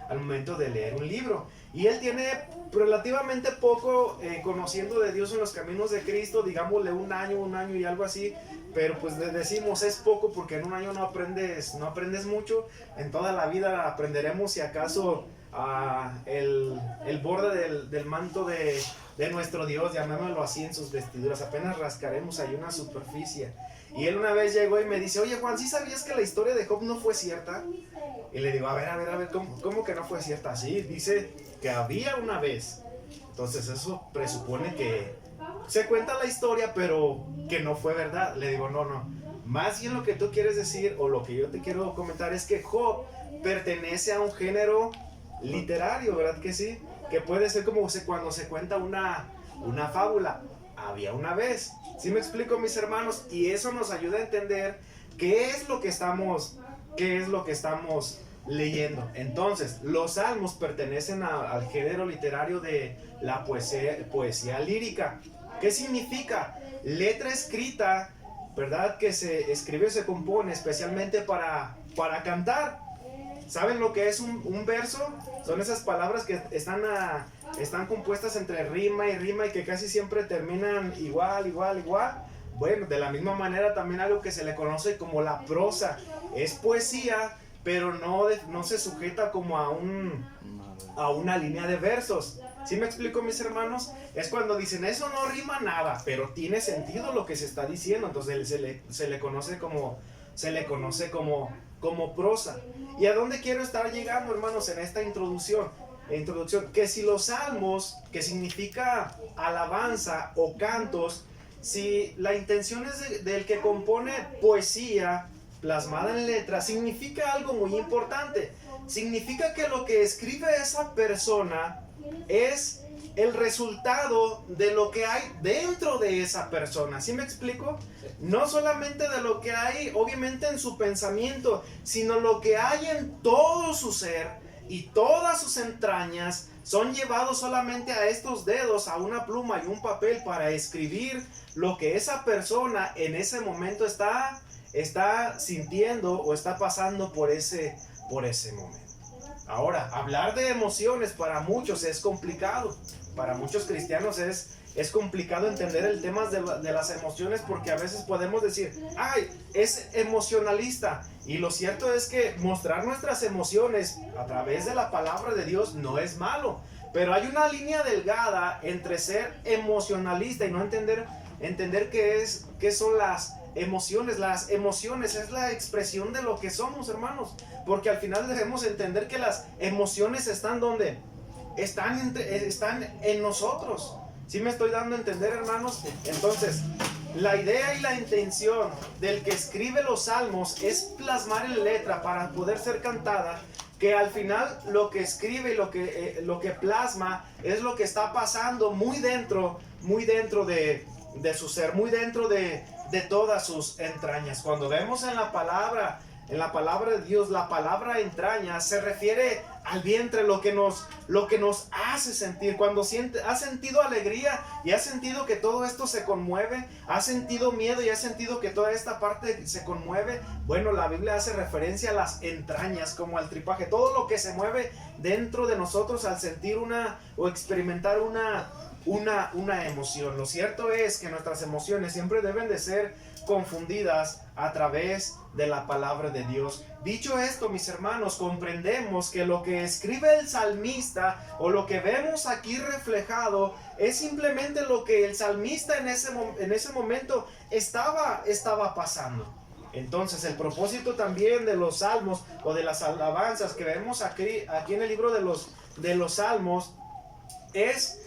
al momento de leer un libro. Y él tiene relativamente poco conociendo de Dios en los caminos de Cristo, digámosle un año y algo así. Pero pues decimos es poco porque en un año no aprendes mucho. En toda la vida aprenderemos si acaso el borde del manto de nuestro Dios, llamémoslo así, en sus vestiduras. Apenas rascaremos ahí una superficie. Y él una vez llegó y me dice: oye Juan, ¿sí sabías que la historia de Job no fue cierta? Y le digo, a ver, ¿cómo que no fue cierta? Sí, dice que había una vez. Entonces eso presupone que se cuenta la historia, pero que no fue verdad. Le digo, no. Más bien lo que tú quieres decir, o lo que yo te quiero comentar, es que Job pertenece a un género literario, ¿verdad que sí? Que puede ser como cuando se cuenta una fábula. Había una vez. ¿Sí me explico, mis hermanos? Y eso nos ayuda a entender qué es lo que estamos leyendo. Entonces, los salmos pertenecen al género literario de la poesía lírica. ¿Qué significa? Letra escrita, ¿verdad? Que se escribe o se compone especialmente para cantar. ¿Saben lo que es un verso? Son esas palabras que están compuestas entre rima y rima y que casi siempre terminan igual. Bueno, de la misma manera también algo que se le conoce como la prosa. Es poesía, pero no se sujeta como a una línea de versos. ¿Sí me explico, mis hermanos? Es cuando dicen, eso no rima nada, pero tiene sentido lo que se está diciendo. Entonces se le conoce como prosa. ¿Y a dónde quiero estar llegando, hermanos, en esta introducción? Que si los salmos, que significa alabanza o cantos, si la intención es del que compone poesía plasmada en letra, significa algo muy importante. Significa que lo que escribe esa persona es el resultado de lo que hay dentro de esa persona. ¿Sí me explico? No solamente de lo que hay, obviamente, en su pensamiento, sino lo que hay en todo su ser, y todas sus entrañas son llevados solamente a estos dedos, a una pluma y un papel, para escribir lo que esa persona en ese momento está sintiendo o está pasando por ese momento. Ahora, hablar de emociones para muchos es complicado. Para muchos cristianos es complicado entender el tema de las emociones, porque a veces podemos decir, ¡ay, es emocionalista! Y lo cierto es que mostrar nuestras emociones a través de la palabra de Dios no es malo. Pero hay una línea delgada entre ser emocionalista y no entender qué son las emociones. Las emociones es la expresión de lo que somos, hermanos. Porque al final debemos entender que las emociones están ¿dónde? Están en nosotros. ¿Sí me estoy dando a entender, hermanos? Entonces, la idea y la intención del que escribe los salmos es plasmar en letra para poder ser cantada, que al final lo que escribe y lo que plasma es lo que está pasando muy dentro de su ser, muy dentro de todas sus entrañas. Cuando vemos en la palabra de Dios, la palabra entraña se refiere al vientre, lo que nos hace sentir. Cuando has sentido alegría y has sentido que todo esto se conmueve, has sentido miedo y has sentido que toda esta parte se conmueve, bueno, la Biblia hace referencia a las entrañas, como al tripaje, todo lo que se mueve dentro de nosotros al sentir o experimentar una emoción. Lo cierto es que nuestras emociones siempre deben de ser confundidas a través de la palabra de Dios. Dicho esto, mis hermanos, comprendemos que lo que escribe el salmista, o lo que vemos aquí reflejado, es simplemente lo que el salmista en ese momento estaba pasando. Entonces, el propósito también de los salmos o de las alabanzas que vemos aquí en el libro de los salmos es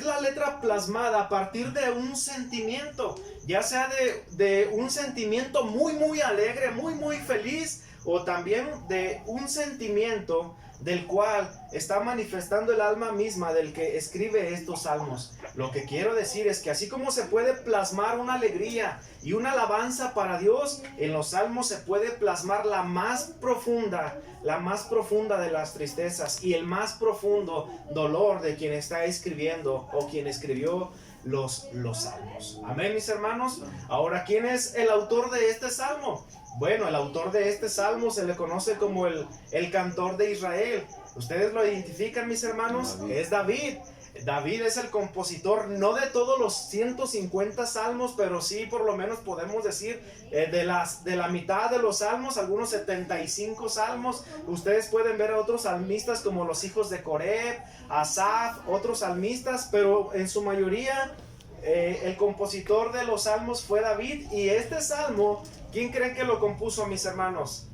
la letra plasmada a partir de un sentimiento, ya sea de un sentimiento muy alegre, muy feliz, o también de un sentimiento del cual está manifestando el alma misma del que escribe estos salmos. Lo que quiero decir es que así como se puede plasmar una alegría y una alabanza para Dios, en los salmos se puede plasmar la más profunda de las tristezas y el más profundo dolor de quien está escribiendo o quien escribió los salmos. Amén, mis hermanos. Ahora, ¿quién es el autor de este salmo? Bueno, el autor de este salmo se le conoce como el cantor de Israel. ¿Ustedes lo identifican, mis hermanos? David. Es David. David es el compositor, no de todos los 150 salmos, pero sí por lo menos podemos decir de la mitad de los salmos, algunos 75 salmos. Ustedes pueden ver a otros salmistas como los hijos de Coreb, Asaf, otros salmistas, pero en su mayoría el compositor de los salmos fue David. Y este salmo, ¿quién creen que lo compuso, mis hermanos?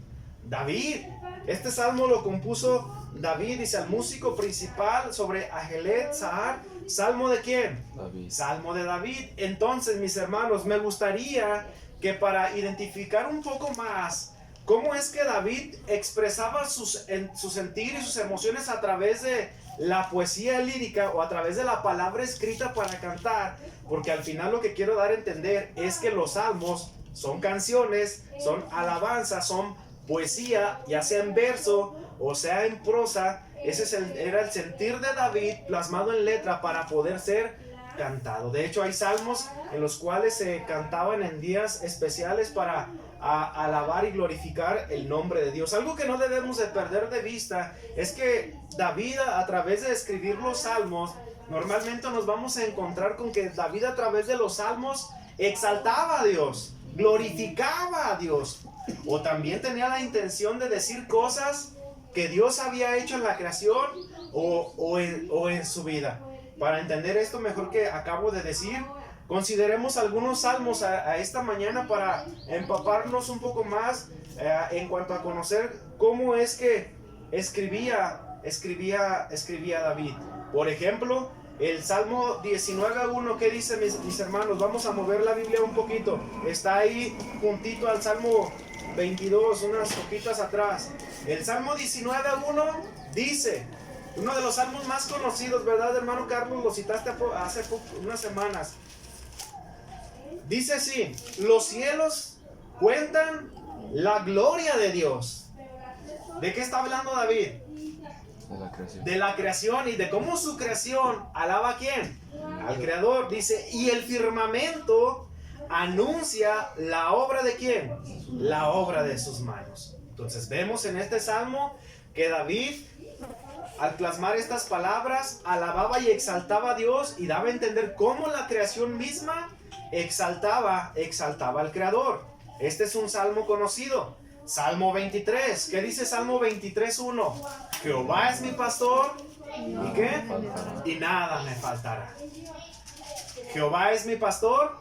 David. Este salmo lo compuso David, dice al músico principal sobre Ajelet Zahar. ¿Salmo de quién? David. Salmo de David. Entonces, mis hermanos, me gustaría que para identificar un poco más cómo es que David expresaba su sentir y sus emociones a través de la poesía lírica o a través de la palabra escrita para cantar, porque al final lo que quiero dar a entender es que los salmos son canciones, son alabanzas, son poesía, ya sea en verso o sea en prosa. Ese era el sentir de David plasmado en letra para poder ser cantado. De hecho, hay salmos en los cuales se cantaban en días especiales para alabar y glorificar el nombre de Dios. Algo que no debemos de perder de vista es que David, a través de escribir los salmos, normalmente nos vamos a encontrar con que David, a través de los salmos, exaltaba a Dios, glorificaba a Dios, o también tenía la intención de decir cosas que Dios había hecho en la creación o en su vida. Para entender esto mejor que acabo de decir, consideremos algunos salmos a esta mañana para empaparnos un poco más en cuanto a conocer cómo es que escribía David. Por ejemplo, el Salmo 19:1, ¿qué dice, mis hermanos? Vamos a mover la Biblia un poquito. Está ahí juntito al Salmo 22, unas hojitas atrás. El Salmo 19:1 dice, uno de los salmos más conocidos, ¿verdad, hermano Carlos? Lo citaste hace unas semanas. Dice así: los cielos cuentan la gloria de Dios. ¿De qué está hablando David? De la creación. De la creación y de cómo su creación alaba a quién, al Creador. Dice, y el firmamento anuncia la obra de quién, la obra de sus manos. Entonces vemos en este salmo que David, al plasmar estas palabras, alababa y exaltaba a Dios y daba a entender cómo la creación misma exaltaba al Creador. Este es un salmo conocido. Salmo 23, ¿qué dice Salmo 23:1? Jehová es mi pastor, ¿y qué? Y nada me faltará. Jehová es mi pastor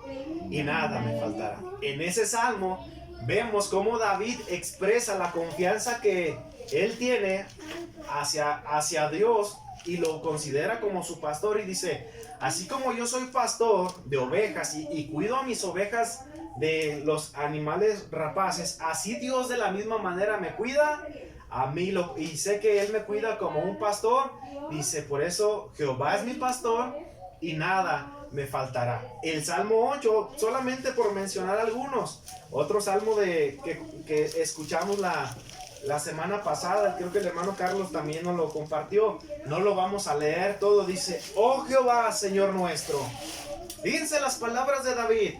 y nada me faltará. En ese salmo vemos cómo David expresa la confianza que él tiene hacia Dios y lo considera como su pastor, y dice, así como yo soy pastor de ovejas y cuido a mis ovejas de los animales rapaces, así Dios de la misma manera me cuida a mí, y sé que Él me cuida como un pastor. Dice, por eso Jehová es mi pastor y nada me faltará. El Salmo 8, solamente por mencionar algunos. Otro salmo que escuchamos la semana pasada, creo que el hermano Carlos también nos lo compartió. No lo vamos a leer todo. Dice, oh Jehová, Señor nuestro. Fíjense las palabras de David.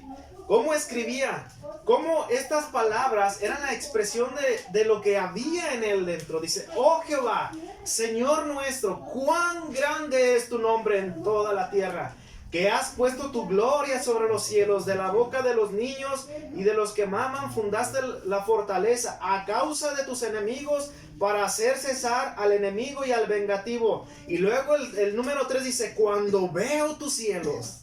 ¿Cómo escribía? Cómo estas palabras eran la expresión de lo que había en él dentro. Dice, oh Jehová, Señor nuestro, cuán grande es tu nombre en toda la tierra, que has puesto tu gloria sobre los cielos. De la boca de los niños y de los que maman fundaste la fortaleza a causa de tus enemigos, para hacer cesar al enemigo y al vengativo. Y luego el número 3 dice, cuando veo tus cielos.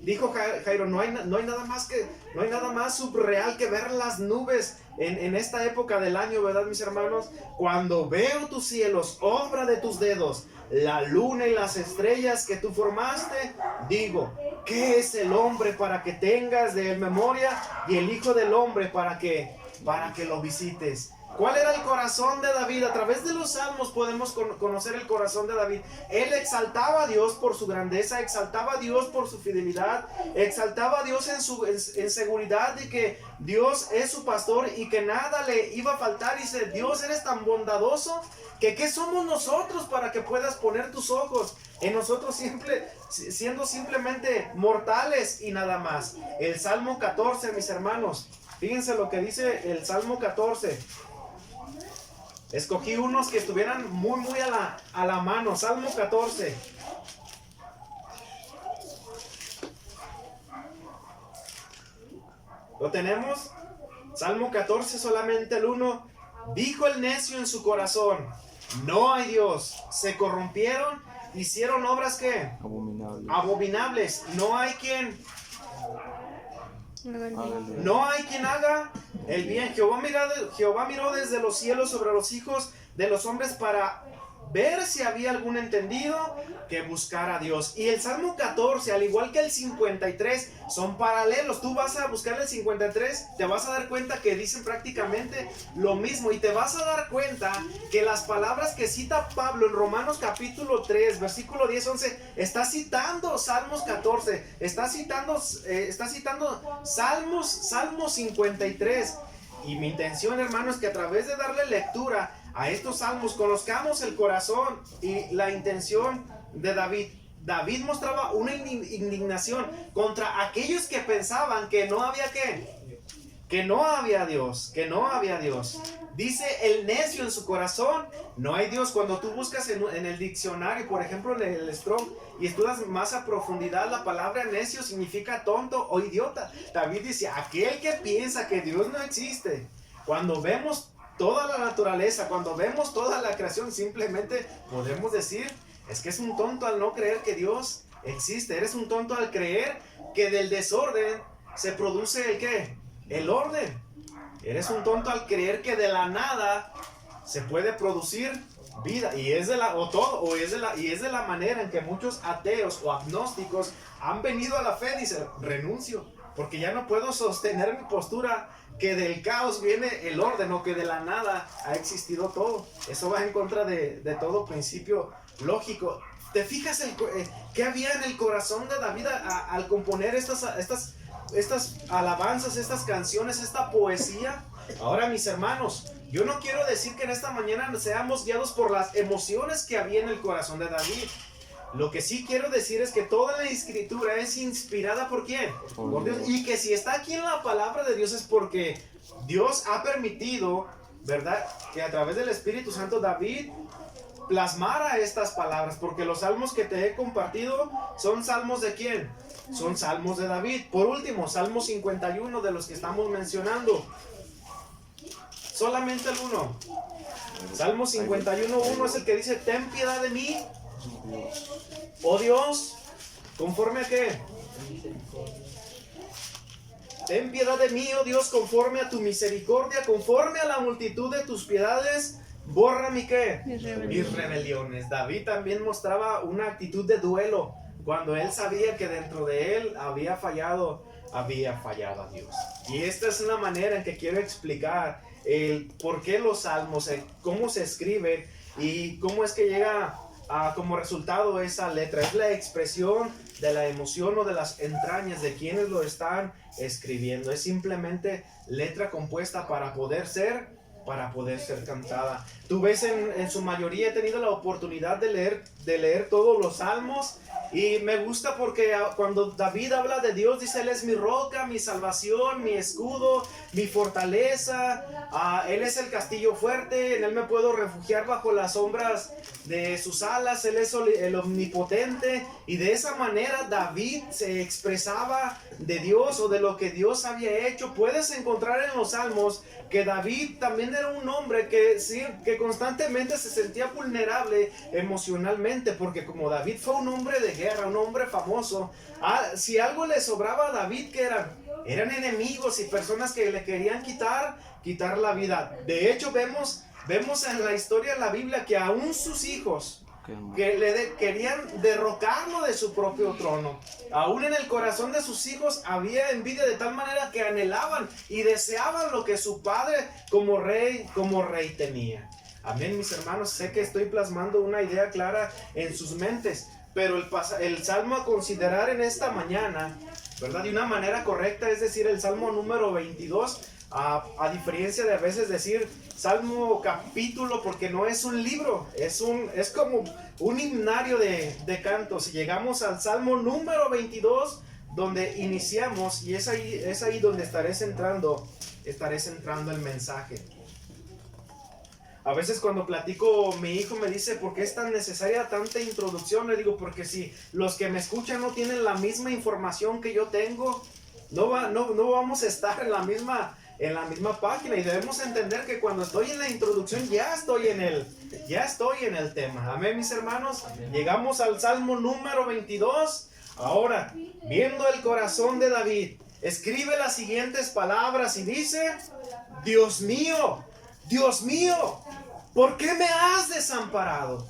Dijo Jairo, no hay nada más subreal que ver las nubes en esta época del año, ¿verdad, mis hermanos? Cuando veo tus cielos, obra de tus dedos, la luna y las estrellas que tú formaste, digo, ¿qué es el hombre para que tengas de él memoria, y el hijo del hombre para que lo visites? ¿Cuál era el corazón de David? A través de los salmos podemos conocer el corazón de David. Él exaltaba a Dios por su grandeza, exaltaba a Dios por su fidelidad, exaltaba a Dios en seguridad de que Dios es su pastor y que nada le iba a faltar. Y dice, Dios, eres tan bondadoso que ¿qué somos nosotros para que puedas poner tus ojos en nosotros, siendo simplemente mortales y nada más? El Salmo 14, mis hermanos. Fíjense lo que dice el Salmo 14. Escogí unos que estuvieran muy a la mano. Salmo 14. ¿Lo tenemos? Salmo 14, solamente el 1. Dijo el necio en su corazón: no hay Dios. Se corrompieron, hicieron obras ¿qué? Abominables. No hay quien. No hay quien haga el bien. Jehová miró desde los cielos sobre los hijos de los hombres para ver si había algún entendido que buscara a Dios. Y el Salmo 14, al igual que el 53, son paralelos. Tú vas a buscar el 53, te vas a dar cuenta que dicen prácticamente lo mismo. Y te vas a dar cuenta que las palabras que cita Pablo en Romanos capítulo 3, versículo 10, 11, está citando Salmos 14, está citando Salmos 53. Y mi intención, hermano, es que a través de darle lectura a estos salmos conozcamos el corazón y la intención de David. David mostraba una indignación contra aquellos que pensaban que no había que no había Dios. Dice el necio en su corazón: no hay Dios. Cuando tú buscas en el diccionario, por ejemplo en el Strong, y estudias más a profundidad, la palabra necio significa tonto o idiota. David dice: aquel que piensa que Dios no existe. Cuando vemos toda la naturaleza, cuando vemos toda la creación, simplemente podemos decir: es que es un tonto al no creer que Dios existe. Eres un tonto al creer que del desorden se produce el ¿qué? El orden. Eres un tonto al creer que de la nada se puede producir vida. Y es de la manera en que muchos ateos o agnósticos han venido a la fe. Dicen: renuncio, porque ya no puedo sostener mi postura que del caos viene el orden, o que de la nada ha existido todo. Eso va en contra de todo principio lógico. ¿Te fijas qué había en el corazón de David al componer estas alabanzas, estas canciones, esta poesía? Ahora, mis hermanos, yo no quiero decir que en esta mañana seamos guiados por las emociones que había en el corazón de David. Lo que sí quiero decir es que toda la escritura es inspirada ¿por quién? Por Dios. Y que si está aquí en la palabra de Dios es porque Dios ha permitido, ¿verdad?, que a través del Espíritu Santo David plasmara estas palabras. Porque los salmos que te he compartido son salmos ¿de quién? Son salmos de David. Por último, Salmo 51, de los que estamos mencionando. Solamente el 1. Salmo 51:1 es el que dice: ten piedad de mí, oh Dios, ¿conforme a qué? Ten piedad de mí, oh Dios, conforme a tu misericordia, conforme a la multitud de tus piedades, borra mi ¿qué? Mis rebeliones. David también mostraba una actitud de duelo cuando él sabía que dentro de él había fallado a Dios. Y esta es una manera en que quiero explicar el por qué los salmos, cómo se escriben y cómo es que llega como resultado esa letra. Es la expresión de la emoción o de las entrañas de quienes lo están escribiendo. Es simplemente letra compuesta para poder ser cantada. Tú ves, en su mayoría he tenido la oportunidad de leer todos los salmos, y me gusta porque cuando David habla de Dios, dice: Él es mi roca, mi salvación, mi escudo, mi fortaleza, Él es el castillo fuerte, en Él me puedo refugiar bajo las sombras de sus alas, Él es el omnipotente. Y de esa manera David se expresaba de Dios o de lo que Dios había hecho. Puedes encontrar en los salmos que David también era un hombre que constantemente se sentía vulnerable emocionalmente, porque como David fue un hombre de guerra, un hombre famoso, si algo le sobraba a David, ¿qué eran? Eran enemigos y personas que le querían quitar la vida. De hecho, vemos en la historia de la Biblia que aún sus hijos que querían derrocarlo de su propio trono. Aún en el corazón de sus hijos había envidia, de tal manera que anhelaban y deseaban lo que su padre como rey tenía. Amén, mis hermanos. Sé que estoy plasmando una idea clara en sus mentes, pero el salmo a considerar en esta mañana, ¿verdad?, de una manera correcta, es decir, el salmo número 22, a diferencia de a veces decir salmo capítulo, porque no es un libro, es como un himnario de cantos. Si llegamos al salmo número 22, donde iniciamos y es ahí donde estaré centrando el mensaje. A veces cuando platico, mi hijo me dice, ¿por qué es tan necesaria tanta introducción? Le digo, porque si los que me escuchan no tienen la misma información que yo tengo, no vamos a estar en la misma página, y debemos entender que cuando estoy en la introducción ya estoy en el tema. Amén, mis hermanos. Amén. Llegamos al Salmo número 22. Ahora, viendo el corazón de David, escribe las siguientes palabras y dice: Dios mío, ¿por qué me has desamparado?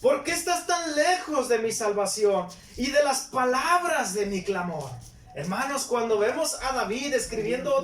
¿Por qué estás tan lejos de mi salvación y de las palabras de mi clamor? Hermanos, cuando vemos a David escribiendo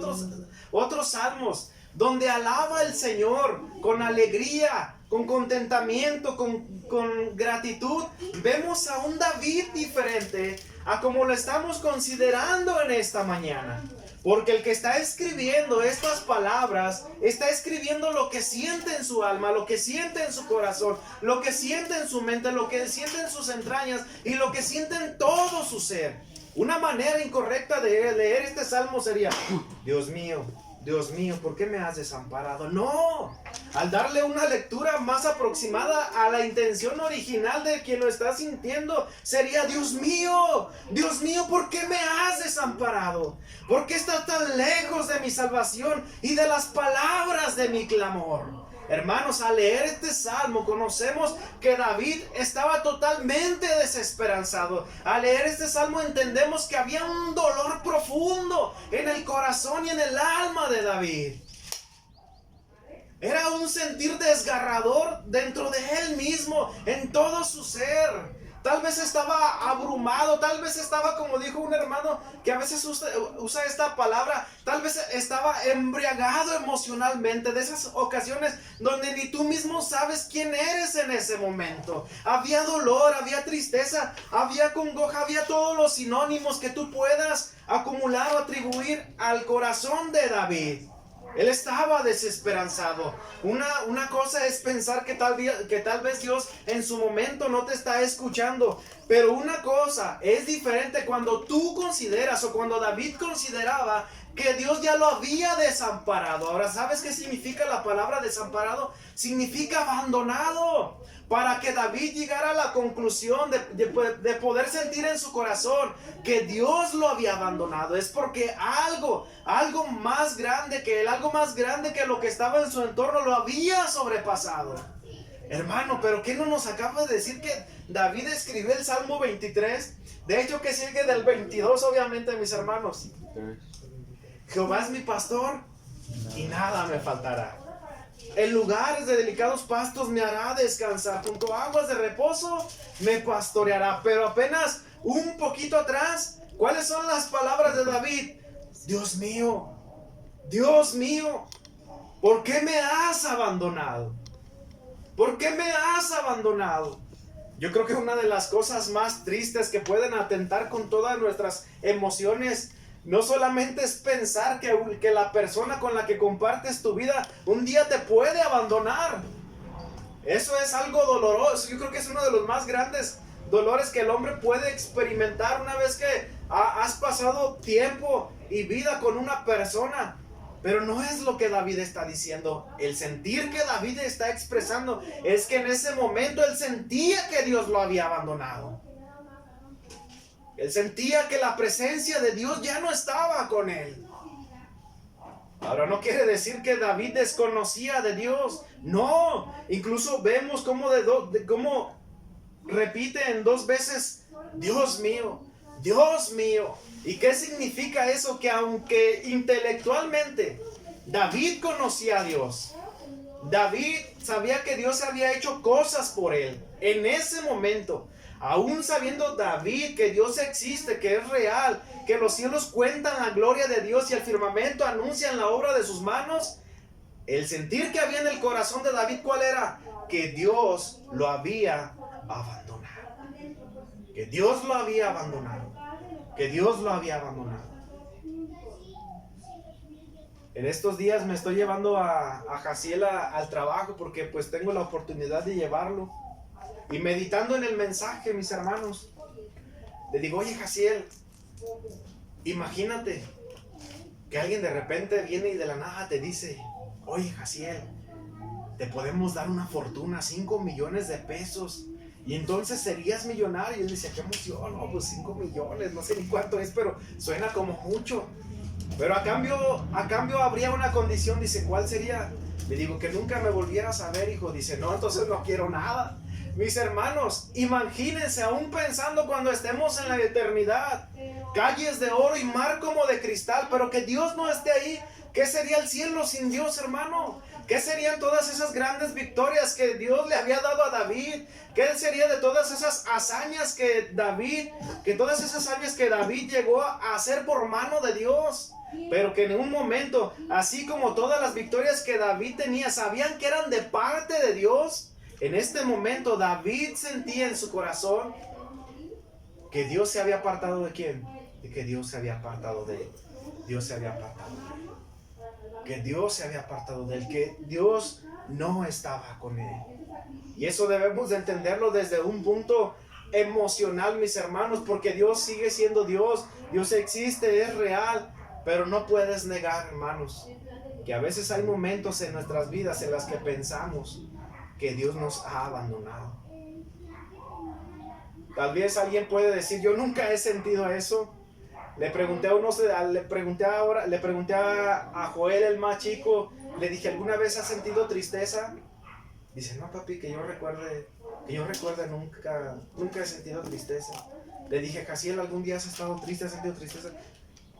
otros salmos, donde alaba al Señor con alegría, con contentamiento, con gratitud, vemos a un David diferente a como lo estamos considerando en esta mañana. Porque el que está escribiendo estas palabras, está escribiendo lo que siente en su alma, lo que siente en su corazón, lo que siente en su mente, lo que siente en sus entrañas y lo que siente en todo su ser. Una manera incorrecta de leer este salmo sería: Dios mío, ¿por qué me has desamparado? No, al darle una lectura más aproximada a la intención original de quien lo está sintiendo, sería: Dios mío, ¿por qué me has desamparado? ¿Por qué estás tan lejos de mi salvación y de las palabras de mi clamor? Hermanos, al leer este salmo conocemos que David estaba totalmente desesperanzado. Al leer este salmo entendemos que había un dolor profundo en el corazón y en el alma de David. Era un sentir desgarrador dentro de él mismo, en todo su ser. Tal vez estaba abrumado, tal vez estaba, como dijo un hermano que a veces usa esta palabra, tal vez estaba embriagado emocionalmente, de esas ocasiones donde ni tú mismo sabes quién eres en ese momento. Había dolor, había tristeza, había congoja, había todos los sinónimos que tú puedas acumular o atribuir al corazón de David. Él estaba desesperanzado. Una cosa es pensar que tal vez Dios en su momento no te está escuchando. Pero una cosa es diferente cuando tú consideras, o cuando David consideraba, que Dios ya lo había desamparado. Ahora, ¿sabes qué significa la palabra desamparado? Significa abandonado. Para que David llegara a la conclusión de poder sentir en su corazón que Dios lo había abandonado, es porque algo más grande que él, algo más grande que lo que estaba en su entorno, lo había sobrepasado. Hermano, ¿pero qué no nos acaba de decir que David escribió el Salmo 23? De hecho, que sigue del 22, obviamente, mis hermanos. Jehová es mi pastor y nada me faltará. En lugares de delicados pastos me hará descansar, junto a aguas de reposo me pastoreará. Pero apenas un poquito atrás, ¿cuáles son las palabras de David? Dios mío, ¿por qué me has abandonado? ¿Por qué me has abandonado? Yo creo que una de las cosas más tristes que pueden atentar con todas nuestras emociones no solamente es pensar que la persona con la que compartes tu vida un día te puede abandonar. Eso es algo doloroso. Yo creo que es uno de los más grandes dolores que el hombre puede experimentar una vez que has pasado tiempo y vida con una persona. Pero no es lo que David está diciendo. El sentir que David está expresando es que en ese momento él sentía que Dios lo había abandonado. Él sentía que la presencia de Dios ya no estaba con él. Ahora, no quiere decir que David desconocía de Dios. No, incluso vemos cómo repite en 2 veces: Dios mío, Dios mío. ¿Y qué significa eso? Que aunque intelectualmente David conocía a Dios, David sabía que Dios había hecho cosas por él en ese momento. Aún sabiendo David que Dios existe, que es real, que los cielos cuentan la gloria de Dios y el firmamento anuncian la obra de sus manos, el sentir que había en el corazón de David, ¿cuál era? Que Dios lo había abandonado. Que Dios lo había abandonado. Que Dios lo había abandonado. En estos días me estoy llevando a Jaciel al trabajo porque pues tengo la oportunidad de llevarlo. Y meditando en el mensaje, mis hermanos, le digo: oye, Jaciel, Imagínate que alguien de repente viene y de la nada te dice: oye, Jaciel, te podemos dar una fortuna, 5 millones de pesos, y entonces serías millonario. Y él decía: qué emoción, no, pues 5 millones, no sé ni cuánto es, pero suena como mucho. Pero a cambio habría una condición. Dice: ¿cuál sería? Le digo: que nunca me volvieras a ver, hijo. Dice: no, entonces no quiero nada. Mis hermanos, imagínense, aún pensando cuando estemos en la eternidad, calles de oro y mar como de cristal, pero que Dios no esté ahí. ¿Qué sería el cielo sin Dios, hermano? ¿Qué serían todas esas grandes victorias que Dios le había dado a David? ¿Qué sería de todas esas hazañas que David llegó a hacer por mano de Dios? Pero que en un momento, así como todas las victorias que David tenía, sabían que eran de parte de Dios. En este momento David sentía en su corazón que Dios se había apartado de ¿quién? De que Dios se había apartado de él. Dios se había apartado de él. Que Dios se había apartado de él, que Dios no estaba con él. Y eso debemos de entenderlo desde un punto emocional, mis hermanos, porque Dios sigue siendo Dios. Dios existe, es real, pero no puedes negar, hermanos, que a veces hay momentos en nuestras vidas en las que pensamos que Dios nos ha abandonado. Tal vez alguien puede decir: yo nunca he sentido eso. Le pregunté a Joel, el más chico, le dije: ¿alguna vez has sentido tristeza? Dice: no, papi, que yo recuerde nunca he sentido tristeza. Le dije: Jaciel, ¿algún día has estado triste, has sentido tristeza?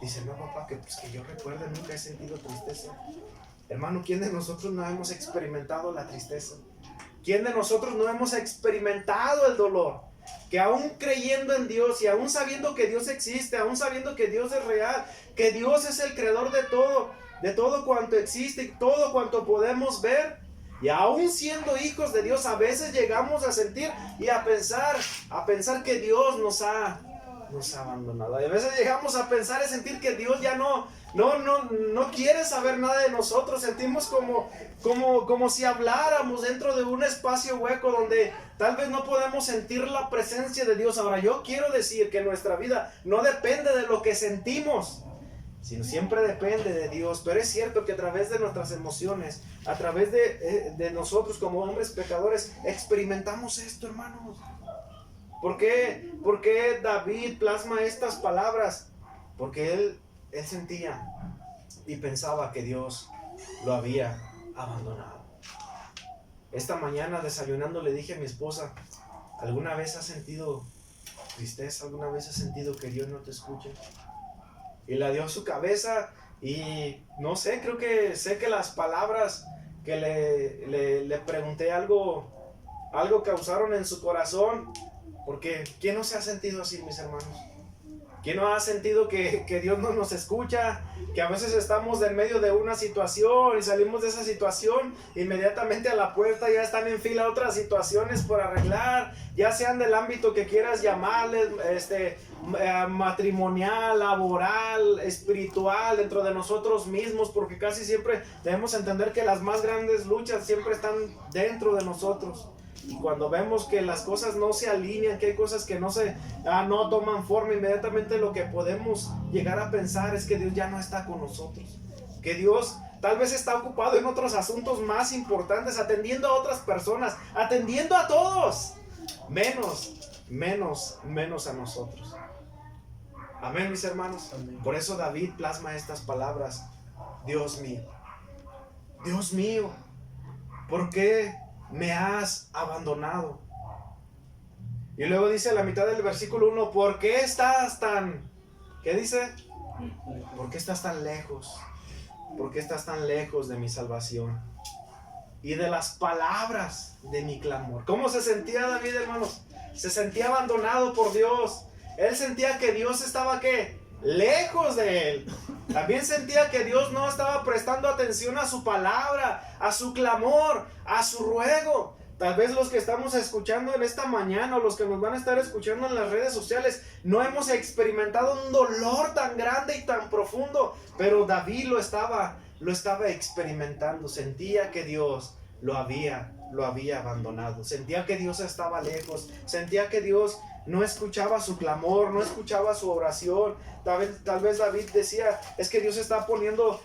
Dice: no, papá, que yo recuerde nunca he sentido tristeza. Hermano, ¿quién de nosotros no hemos experimentado la tristeza? ¿Quién de nosotros no hemos experimentado el dolor? Que aún creyendo en Dios y aún sabiendo que Dios existe, aún sabiendo que Dios es real, que Dios es el creador de todo cuanto existe y todo cuanto podemos ver, y aún siendo hijos de Dios, a veces llegamos a sentir y a pensar que Dios nos ha abandonado. A veces llegamos a pensar y sentir que Dios ya no quiere saber nada de nosotros. Sentimos como si habláramos dentro de un espacio hueco donde tal vez no podemos sentir la presencia de Dios. Ahora, yo quiero decir que nuestra vida no depende de lo que sentimos, sino siempre depende de Dios. Pero es cierto que a través de nuestras emociones, a través de nosotros como hombres pecadores, experimentamos esto, hermanos. ¿Por qué David plasma estas palabras? Porque él sentía y pensaba que Dios lo había abandonado. Esta mañana desayunando le dije a mi esposa: ¿alguna vez has sentido tristeza? ¿Alguna vez has sentido que Dios no te escucha? Y la dio a su cabeza y no sé, creo que sé que las palabras que le pregunté algo causaron en su corazón. Porque ¿quién no se ha sentido así, mis hermanos? ¿Quién no ha sentido que Dios no nos escucha? Que a veces estamos en medio de una situación y salimos de esa situación, inmediatamente a la puerta ya están en fila otras situaciones por arreglar, ya sean del ámbito que quieras llamarles, matrimonial, laboral, espiritual, dentro de nosotros mismos, porque casi siempre debemos entender que las más grandes luchas siempre están dentro de nosotros. Y cuando vemos que las cosas no se alinean, que hay cosas que no toman forma, inmediatamente lo que podemos llegar a pensar es que Dios ya no está con nosotros. Que Dios tal vez está ocupado en otros asuntos más importantes, atendiendo a otras personas, atendiendo a todos, menos a nosotros. Amén, mis hermanos. Amén. Por eso David plasma estas palabras: Dios mío, ¿por qué me has abandonado? Y luego dice a la mitad del versículo 1: ¿por qué estás tan? ¿Qué dice? ¿Por qué estás tan lejos? ¿Por qué estás tan lejos de mi salvación y de las palabras de mi clamor? ¿Cómo se sentía David, hermanos? Se sentía abandonado por Dios. Él sentía que Dios estaba ¿qué? Lejos de él. También sentía que Dios no estaba prestando atención a su palabra, a su clamor, a su ruego. Tal vez los que estamos escuchando en esta mañana o los que nos van a estar escuchando en las redes sociales no hemos experimentado un dolor tan grande y tan profundo, pero David lo estaba experimentando. Sentía que Dios lo había abandonado, sentía que Dios estaba lejos, sentía que Dios no escuchaba su clamor, no escuchaba su oración. Tal vez David decía, es que Dios está poniendo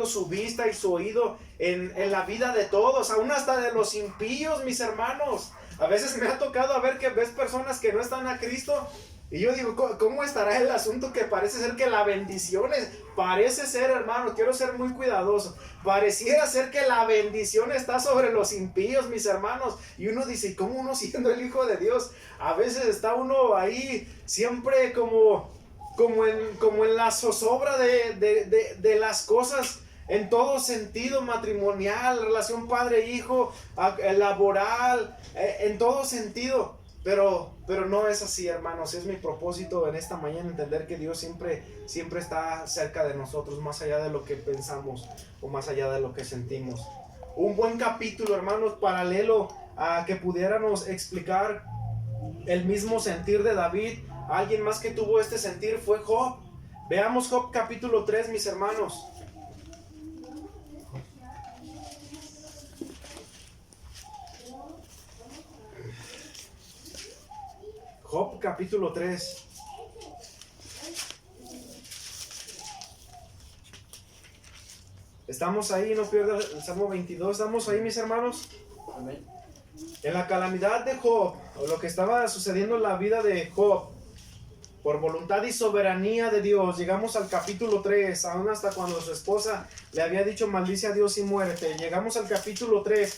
su vista y su oído en la vida de todos, aún hasta de los impíos, mis hermanos. A veces me ha tocado ver que ves personas que no están a Cristo. Y yo digo, ¿cómo estará el asunto? Que parece ser que la bendición parece ser, hermano, quiero ser muy cuidadoso, pareciera ser que la bendición está sobre los impíos, mis hermanos. Y uno dice, ¿cómo uno siendo el Hijo de Dios? A veces está uno ahí siempre como en la zozobra de las cosas, en todo sentido, matrimonial, relación padre-hijo, laboral, en todo sentido. Pero no es así, hermanos. Es mi propósito en esta mañana entender que Dios siempre está cerca de nosotros, más allá de lo que pensamos o más allá de lo que sentimos. Un buen capítulo, hermanos, paralelo a que pudiéramos explicar el mismo sentir de David. Alguien más que tuvo este sentir fue Job. Veamos Job capítulo 3, mis hermanos. Job capítulo 3. Estamos ahí, no pierdas el Salmo 22. Estamos ahí, mis hermanos. Amén. En la calamidad de Job, o lo que estaba sucediendo en la vida de Job, por voluntad y soberanía de Dios, llegamos al capítulo 3, aún hasta cuando su esposa le había dicho maldice a Dios y muérete. Llegamos al capítulo 3.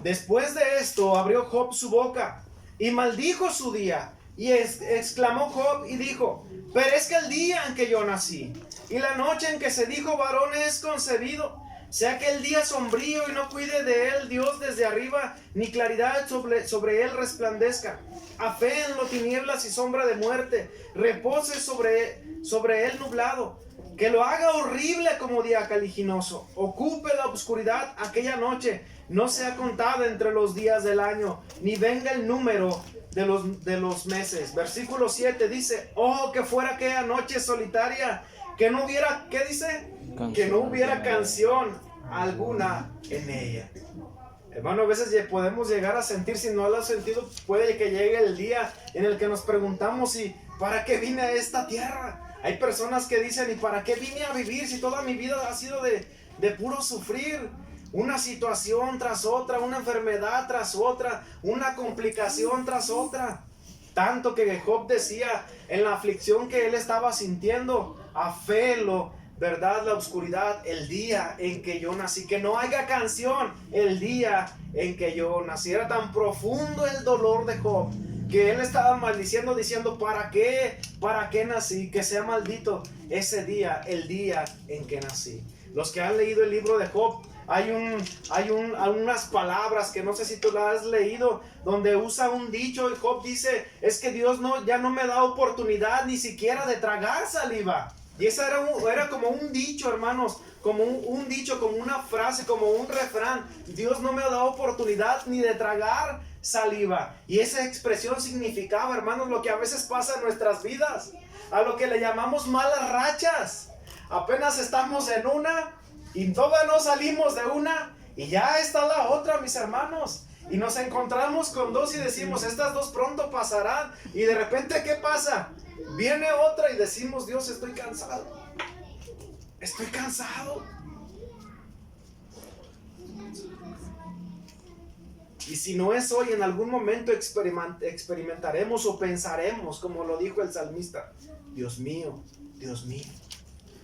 Después de esto abrió Job su boca y maldijo su día. Y exclamó Job y dijo, perezca el día en que yo nací, y la noche en que se dijo varón es concebido. Sea que el día sombrío y no cuide de él Dios desde arriba, ni claridad sobre él resplandezca. Aféenlo tinieblas y sombra de muerte, repose sobre él nublado. Que lo haga horrible como día caliginoso, ocupe la oscuridad aquella noche, no sea contada entre los días del año, ni venga el número de los meses. Versículo 7 dice, oh, que fuera aquella noche solitaria, que no hubiera, ¿qué dice? Que no hubiera canción alguna en ella. Hermano, a veces podemos llegar a sentir, si no lo has sentido, puede que llegue el día en el que nos preguntamos, ¿y para qué vine a esta tierra? Hay personas que dicen, ¿y para qué vine a vivir si toda mi vida ha sido de puro sufrir? Una situación tras otra, una enfermedad tras otra, una complicación tras otra. Tanto que Job decía en la aflicción que él estaba sintiendo, afélo, ¿verdad? La oscuridad, el día en que yo nací, que no haya canción, el día en que yo nací. Era tan profundo el dolor de Job que él estaba maldiciendo, diciendo, ¿para qué nací? Que sea maldito ese día, el día en que nací. Los que han leído el libro de Job, hay unas palabras que no sé si tú las has leído, donde usa un dicho y Job dice, es que Dios ya no me da oportunidad ni siquiera de tragar saliva. Y esa era como un dicho, hermanos, como un dicho, como una frase, como un refrán. Dios no me ha dado oportunidad ni de tragar saliva. Y esa expresión significaba, hermanos, lo que a veces pasa en nuestras vidas, a lo que le llamamos malas rachas. Apenas estamos en una y todavía no salimos de una y ya está la otra, mis hermanos. Y nos encontramos con dos y decimos, estas dos pronto pasarán. Y de repente, ¿qué pasa? Viene otra y decimos, Dios, estoy cansado. Estoy cansado. Y si no es hoy, en algún momento experimentaremos o pensaremos, como lo dijo el salmista, Dios mío,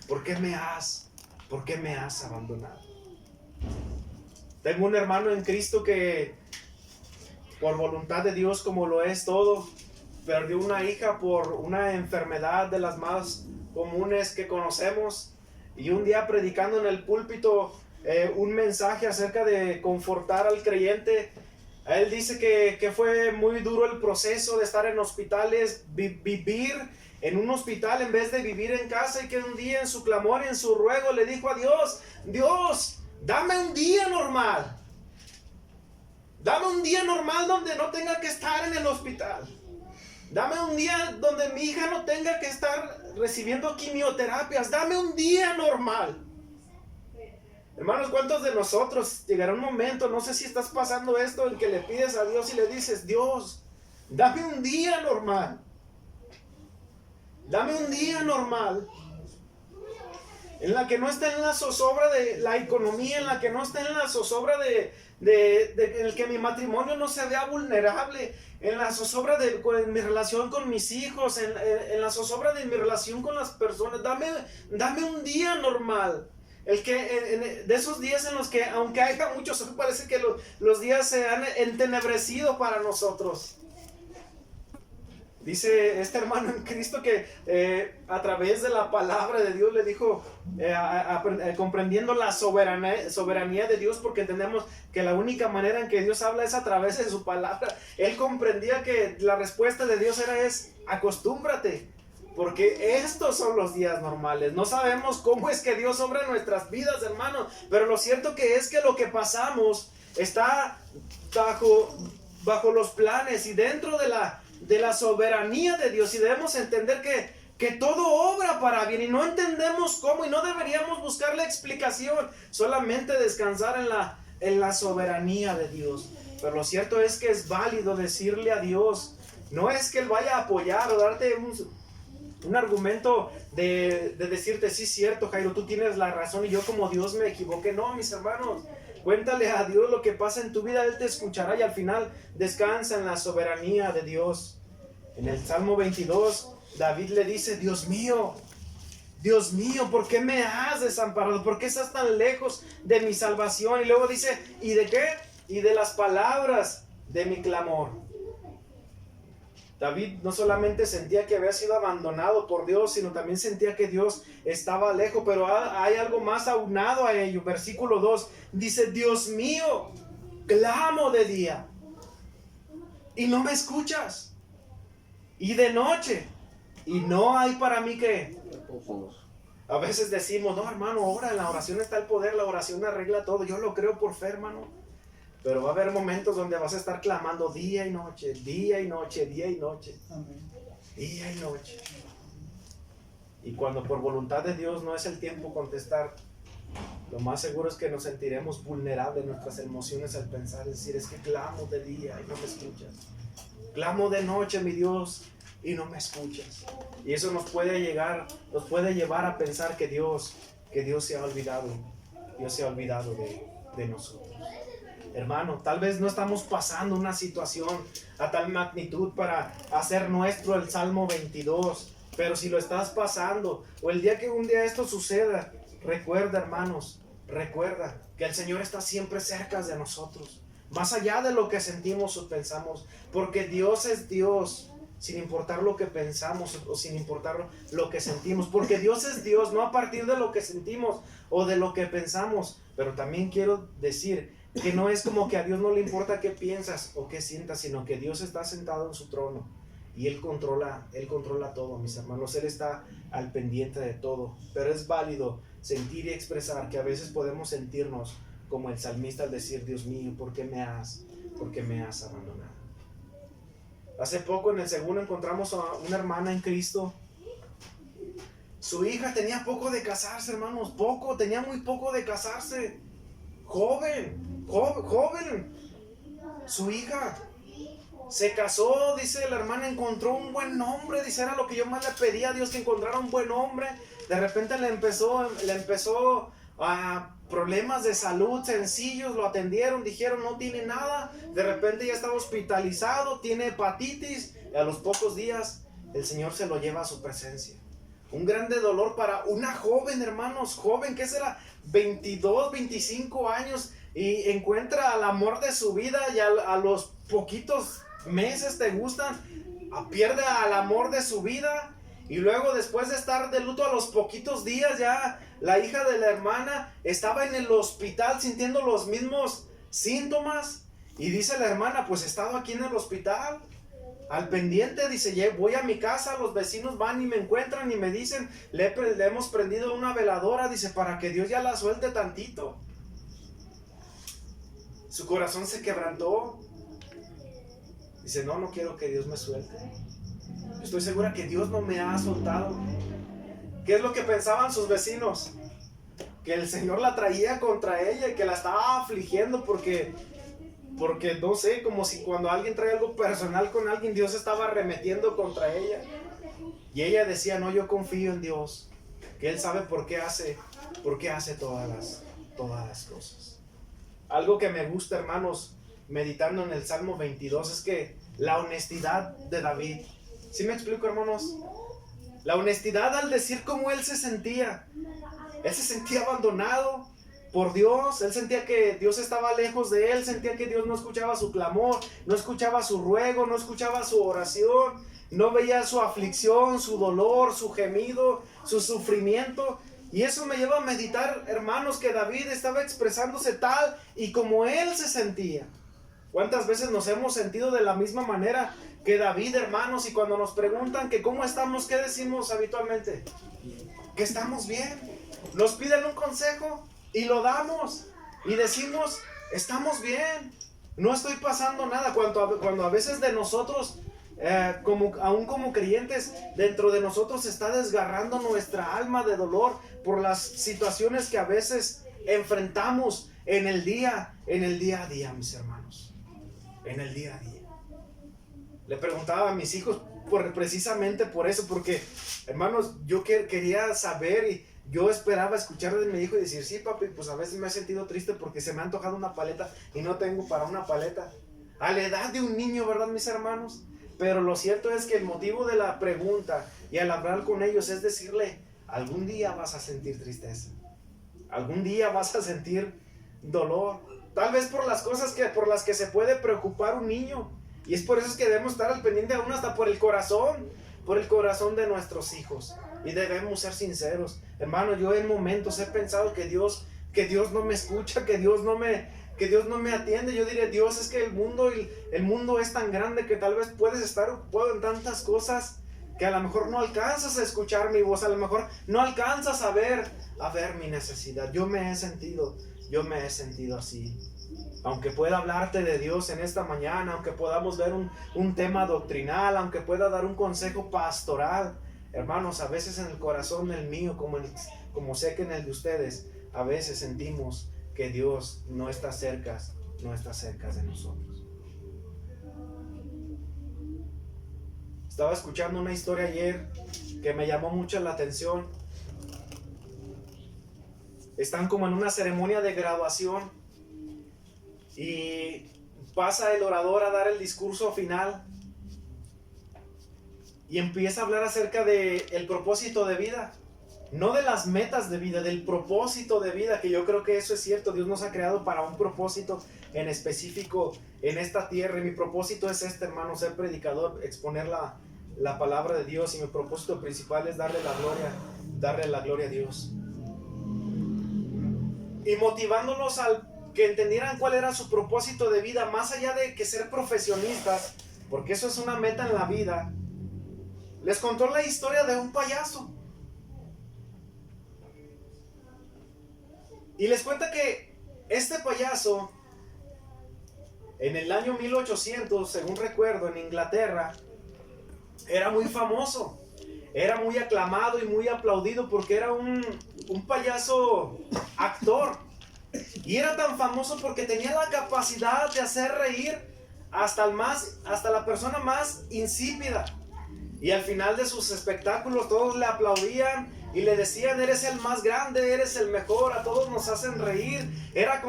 ¿por qué me has abandonado? Tengo un hermano en Cristo que, por voluntad de Dios, como lo es todo, perdió una hija por una enfermedad de las más comunes que conocemos. Y un día predicando en el púlpito un mensaje acerca de confortar al creyente, él dice que fue muy duro el proceso de estar en hospitales, vivir en un hospital en vez de vivir en casa, y que un día en su clamor, en su ruego, le dijo a Dios, Dios, dame un día normal. Dame un día normal donde no tenga que estar en el hospital. Dame un día donde mi hija no tenga que estar recibiendo quimioterapias. Dame un día normal. Hermanos, ¿cuántos de nosotros llegará un momento, no sé si estás pasando esto, en que le pides a Dios y le dices, Dios, Dame un día normal. Dame un día normal en la que no esté en la zozobra de la economía, en la que no esté en la zozobra de en el que mi matrimonio no se vea vulnerable, en la zozobra de mi relación con mis hijos, en la zozobra de mi relación con las personas. Dame un día normal. De esos días en los que, aunque haya muchos, parece que los días se han entenebrecido para nosotros. Dice este hermano en Cristo que a través de la palabra de Dios le dijo, comprendiendo la soberanía de Dios, porque entendemos que la única manera en que Dios habla es a través de su palabra. Él comprendía que la respuesta de Dios es acostúmbrate, porque estos son los días normales. No sabemos cómo es que Dios obra en nuestras vidas, hermano, pero lo cierto que es que lo que pasamos está bajo los planes y dentro de la soberanía de Dios, y debemos entender que todo obra para bien, y no entendemos cómo, y no deberíamos buscar la explicación, solamente descansar en la soberanía de Dios. Pero lo cierto es que es válido decirle a Dios, no es que Él vaya a apoyar o darte un argumento de decirte, sí, cierto, Jairo, tú tienes la razón y yo como Dios me equivoqué. No, mis hermanos, cuéntale a Dios lo que pasa en tu vida, Él te escuchará, y al final descansa en la soberanía de Dios. En el Salmo 22, David le dice, Dios mío, ¿por qué me has desamparado? ¿Por qué estás tan lejos de mi salvación? Y luego dice, ¿y de qué? Y de las palabras de mi clamor. David no solamente sentía que había sido abandonado por Dios, sino también sentía que Dios estaba lejos. Pero hay algo más aunado a ello. Versículo 2 dice, Dios mío, clamo de día y no me escuchas, y de noche y no hay para mí que... A veces decimos, no, hermano, ora, en la oración está el poder, la oración arregla todo. Yo lo creo por fe, hermano. Pero va a haber momentos donde vas a estar clamando día y noche, día y noche, día y noche. Amén. Día y noche. Y cuando por voluntad de Dios no es el tiempo contestar, lo más seguro es que nos sentiremos vulnerables, nuestras emociones al pensar, es decir, es que clamo de día y no me escuchas. Clamo de noche, mi Dios, y no me escuchas. Y eso nos puede llevar a pensar que Dios se ha olvidado de nosotros. Hermano, tal vez no estamos pasando una situación a tal magnitud para hacer nuestro el Salmo 22, pero si lo estás pasando, o el día que un día esto suceda, recuerda, hermanos, recuerda que el Señor está siempre cerca de nosotros, más allá de lo que sentimos o pensamos, porque Dios es Dios, sin importar lo que pensamos o sin importar lo que sentimos, porque Dios es Dios, no a partir de lo que sentimos o de lo que pensamos. Pero también quiero decir que no es como que a Dios no le importa qué piensas o qué sientas, sino que Dios está sentado en su trono y Él controla todo, mis hermanos. Él está al pendiente de todo, pero es válido sentir y expresar que a veces podemos sentirnos como el salmista al decir, Dios mío, ¿por qué me has abandonado? Hace poco en el segundo encontramos a una hermana en Cristo. Su hija tenía poco de casarse, hermanos, tenía muy poco de casarse. Joven. Su hija se casó, dice la hermana, encontró un buen hombre, dice, era lo que yo más le pedía a Dios, que encontrara un buen hombre. De repente le empezó a problemas de salud sencillos, lo atendieron, dijeron no tiene nada, de repente ya está hospitalizado, tiene hepatitis, y a los pocos días el Señor se lo lleva a su presencia. Un grande dolor para una joven, hermanos, joven, ¿qué será? 22, 25 años, y encuentra al amor de su vida, y a los poquitos meses pierde al amor de su vida. Y luego, después de estar de luto, a los poquitos días, ya la hija de la hermana estaba en el hospital sintiendo los mismos síntomas. Y dice la hermana, pues he estado aquí en el hospital al pendiente, dice, voy a mi casa, los vecinos van y me encuentran y me dicen, le hemos prendido una veladora, dice, para que Dios ya la suelte tantito. Su corazón se quebrantó. Dice, no quiero que Dios me suelte. Estoy segura que Dios no me ha soltado. ¿Qué es lo que pensaban sus vecinos? Que el Señor la traía contra ella y que la estaba afligiendo porque porque no sé, como si cuando alguien trae algo personal con alguien, Dios estaba arremetiendo contra ella. Y ella decía, no, yo confío en Dios, que Él sabe por qué hace todas las cosas. Algo que me gusta, hermanos, meditando en el Salmo 22, es que la honestidad de David. ¿Sí me explico, hermanos? La honestidad al decir cómo él se sentía. Él se sentía abandonado por Dios. Él sentía que Dios estaba lejos de él. Sentía que Dios no escuchaba su clamor, no escuchaba su ruego, no escuchaba su oración, no veía su aflicción, su dolor, su gemido, su sufrimiento. Y eso me lleva a meditar, hermanos, que David estaba expresándose tal y como él se sentía. ¿Cuántas veces nos hemos sentido de la misma manera que David, hermanos? Y cuando nos preguntan que cómo estamos, ¿qué decimos habitualmente? Que estamos bien. Nos piden un consejo y lo damos. Y decimos, estamos bien. No estoy pasando nada. Cuando a veces de nosotros, aún como creyentes, dentro de nosotros se está desgarrando nuestra alma de dolor por las situaciones que a veces enfrentamos en el día a día, mis hermanos. En el día a día. Le preguntaba a mis hijos precisamente por eso, porque, hermanos, yo quería saber y yo esperaba escuchar de mi hijo y decir, sí, papi, pues a veces me he sentido triste porque se me ha antojado una paleta y no tengo para una paleta. A la edad de un niño, ¿verdad, mis hermanos? Pero lo cierto es que el motivo de la pregunta y al hablar con ellos es decirle, algún día vas a sentir tristeza. Algún día vas a sentir dolor. Tal vez por las cosas por las que se puede preocupar un niño. Y es por eso es que debemos estar al pendiente aún hasta por el corazón de nuestros hijos. Y debemos ser sinceros. Hermano, yo en momentos he pensado que Dios no me escucha, que Dios no me atiende. Yo diré, Dios, es que el mundo es tan grande que tal vez puedes estar ocupado en tantas cosas que a lo mejor no alcanzas a escuchar mi voz, a lo mejor no alcanzas a ver mi necesidad. Yo me he sentido así. Aunque pueda hablarte de Dios en esta mañana, aunque podamos ver un tema doctrinal, aunque pueda dar un consejo pastoral, hermanos, a veces en el corazón del mío, como sé que en el de ustedes, a veces sentimos que Dios no está cerca de nosotros. Estaba escuchando una historia ayer que me llamó mucho la atención. Están como en una ceremonia de graduación y pasa el orador a dar el discurso final y empieza a hablar acerca del propósito de vida, no de las metas de vida, del propósito de vida, que yo creo que eso es cierto. Dios nos ha creado para un propósito en específico en esta tierra, y mi propósito es hermano, ser predicador, exponer la palabra de Dios, y mi propósito principal es darle la gloria a Dios. Y motivándolos al que entendieran cuál era su propósito de vida, más allá de que ser profesionistas, porque eso es una meta en la vida, les contó la historia de un payaso. Y les cuenta que este payaso, en el año 1800, según recuerdo, en Inglaterra, era muy famoso. Era muy aclamado y muy aplaudido porque era un payaso actor. Y era tan famoso porque tenía la capacidad de hacer reír hasta la persona más insípida. Y al final de sus espectáculos todos le aplaudían y le decían, eres el más grande, eres el mejor, a todos nos hacen reír. Era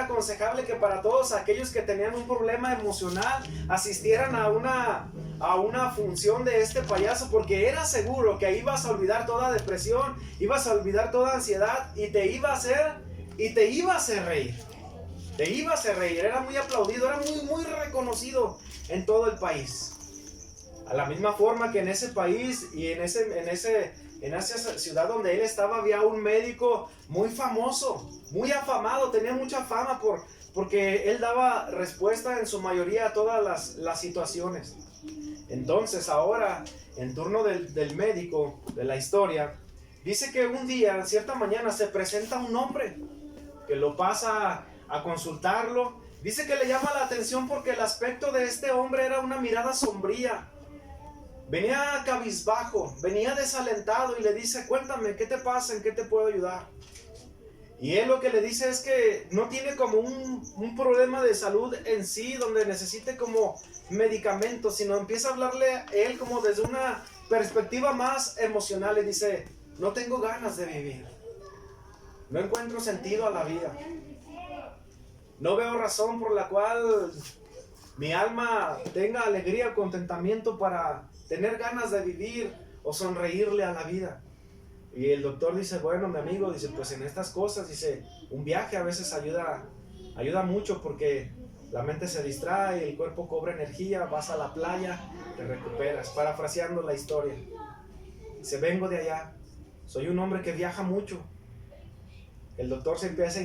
aconsejable que para todos aquellos que tenían un problema emocional asistieran a una función de este payaso, porque era seguro que ahí ibas a olvidar toda depresión, ibas a olvidar toda ansiedad y te iba a hacer reír. Te iba a hacer reír. Era muy aplaudido, era muy, muy reconocido en todo el país. A la misma forma que en ese país y en esa ciudad donde él estaba, había un médico muy famoso, muy afamado, tenía mucha fama porque él daba respuesta en su mayoría a todas las situaciones. Entonces ahora, en turno del médico de la historia, dice que un día, en cierta mañana, se presenta un hombre que lo pasa a consultarlo. Dice que le llama la atención porque el aspecto de este hombre era una mirada sombría. Venía cabizbajo, venía desalentado, y le dice, cuéntame, ¿qué te pasa? ¿En qué te puedo ayudar? Y él lo que le dice es que no tiene como un problema de salud en sí, donde necesite como medicamentos, sino empieza a hablarle a él como desde una perspectiva más emocional. Le dice, no tengo ganas de vivir. No encuentro sentido a la vida. No veo razón por la cual mi alma tenga alegría o contentamiento para tener ganas de vivir o sonreírle a la vida. Y el doctor dice, bueno, mi amigo, dice, pues en estas cosas, dice, un viaje a veces ayuda mucho porque la mente se distrae, el cuerpo cobra energía, vas a la playa, te recuperas. Parafraseando la historia. Dice, vengo de allá, soy un hombre que viaja mucho. El doctor se empieza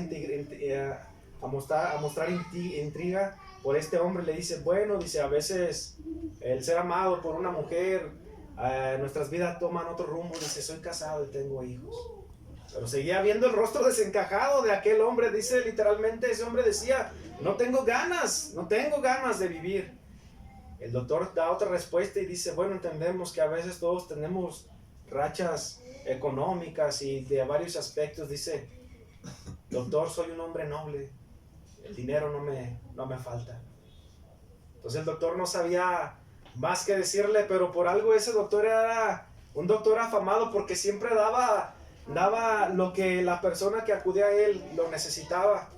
a mostrar intriga por este hombre. Le dice, bueno, dice, a veces el ser amado por una mujer, nuestras vidas toman otro rumbo. Dice, soy casado y tengo hijos. Pero seguía viendo el rostro desencajado de aquel hombre. Dice literalmente, ese hombre decía, no tengo ganas de vivir. El doctor da otra respuesta y dice, bueno, entendemos que a veces todos tenemos rachas económicas y de varios aspectos. Dice, doctor, soy un hombre noble, el dinero no me falta. Entonces el doctor no sabía más que decirle, pero por algo ese doctor era un doctor afamado, porque siempre daba lo que la persona que acudía a él lo necesitaba.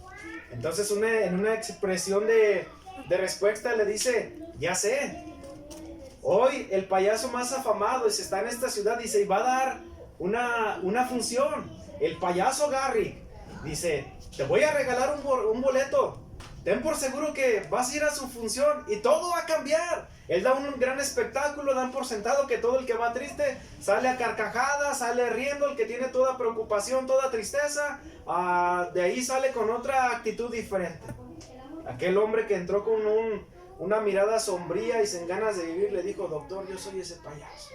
Entonces en una expresión de respuesta le dice, ya sé, hoy el payaso más afamado está en esta ciudad, dice, y va a dar una función, el payaso Garrick. Dice, te voy a regalar un boleto. Ten por seguro que vas a ir a su función y todo va a cambiar. Él da un gran espectáculo, dan por sentado que todo el que va triste sale a carcajadas, sale riendo, el que tiene toda preocupación, toda tristeza, de ahí sale con otra actitud diferente. Aquel hombre que entró con una mirada sombría y sin ganas de vivir le dijo, doctor, yo soy ese payaso.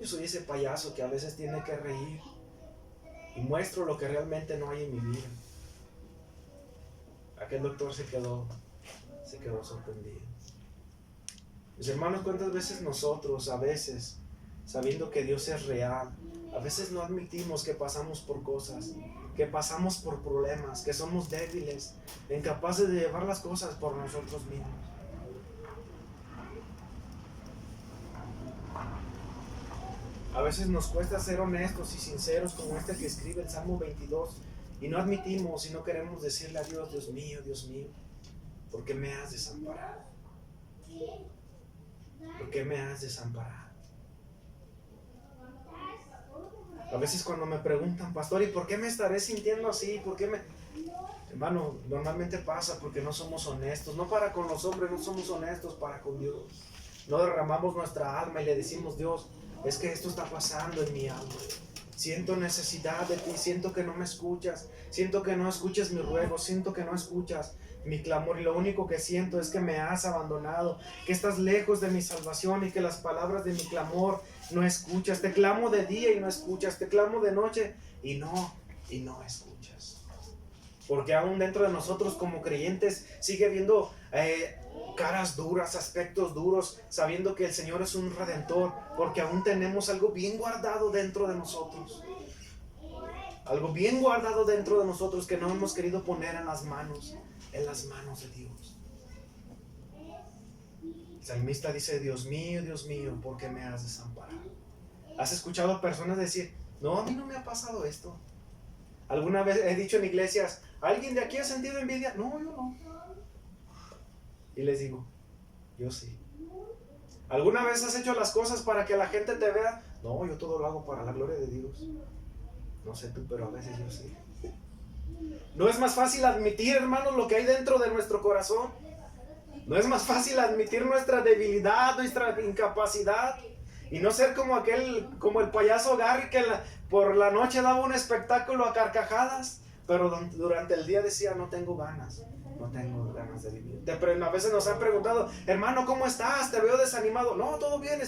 Yo soy ese payaso que a veces tiene que reír y muestro lo que realmente no hay en mi vida. Aquel doctor se quedó sorprendido. Mis hermanos, ¿cuántas veces nosotros, a veces, sabiendo que Dios es real, a veces no admitimos que pasamos por cosas, que pasamos por problemas, que somos débiles, incapaces de llevar las cosas por nosotros mismos? A veces nos cuesta ser honestos y sinceros como este que escribe el Salmo 22 y no admitimos y no queremos decirle a Dios, Dios mío, ¿por qué me has desamparado? ¿Por qué me has desamparado? A veces cuando me preguntan, pastor, ¿y por qué me estaré sintiendo así? Hermano, normalmente pasa porque no somos honestos, no para con los hombres, no somos honestos para con Dios. No derramamos nuestra alma y le decimos, Dios, es que esto está pasando en mi alma. Siento necesidad de ti, siento que no me escuchas, siento que no escuchas mi ruego, siento que no escuchas mi clamor y lo único que siento es que me has abandonado, que estás lejos de mi salvación y que las palabras de mi clamor no escuchas. Te clamo de día y no escuchas, te clamo de noche y no escuchas. Porque aún dentro de nosotros como creyentes sigue habiendo caras duras, aspectos duros, sabiendo que el Señor es un redentor, porque aún tenemos algo bien guardado dentro de nosotros. Algo bien guardado dentro de nosotros que no hemos querido poner en las manos de Dios. El salmista dice, Dios mío, ¿por qué me has desamparado? ¿Has escuchado personas decir, no, a mí no me ha pasado esto? ¿Alguna vez he dicho en iglesias, ¿alguien de aquí ha sentido envidia? No, yo no. Y les digo, yo sí. ¿Alguna vez has hecho las cosas para que la gente te vea? No, yo todo lo hago para la gloria de Dios. No sé tú, pero a veces yo sí. ¿No es más fácil admitir, hermanos, lo que hay dentro de nuestro corazón? ¿No es más fácil admitir nuestra debilidad, nuestra incapacidad? Y no ser como el payaso Garry que por la noche daba un espectáculo a carcajadas, pero durante el día decía, no tengo ganas de vivir. A veces nos han preguntado, hermano, ¿cómo estás? Te veo desanimado. No, todo bien,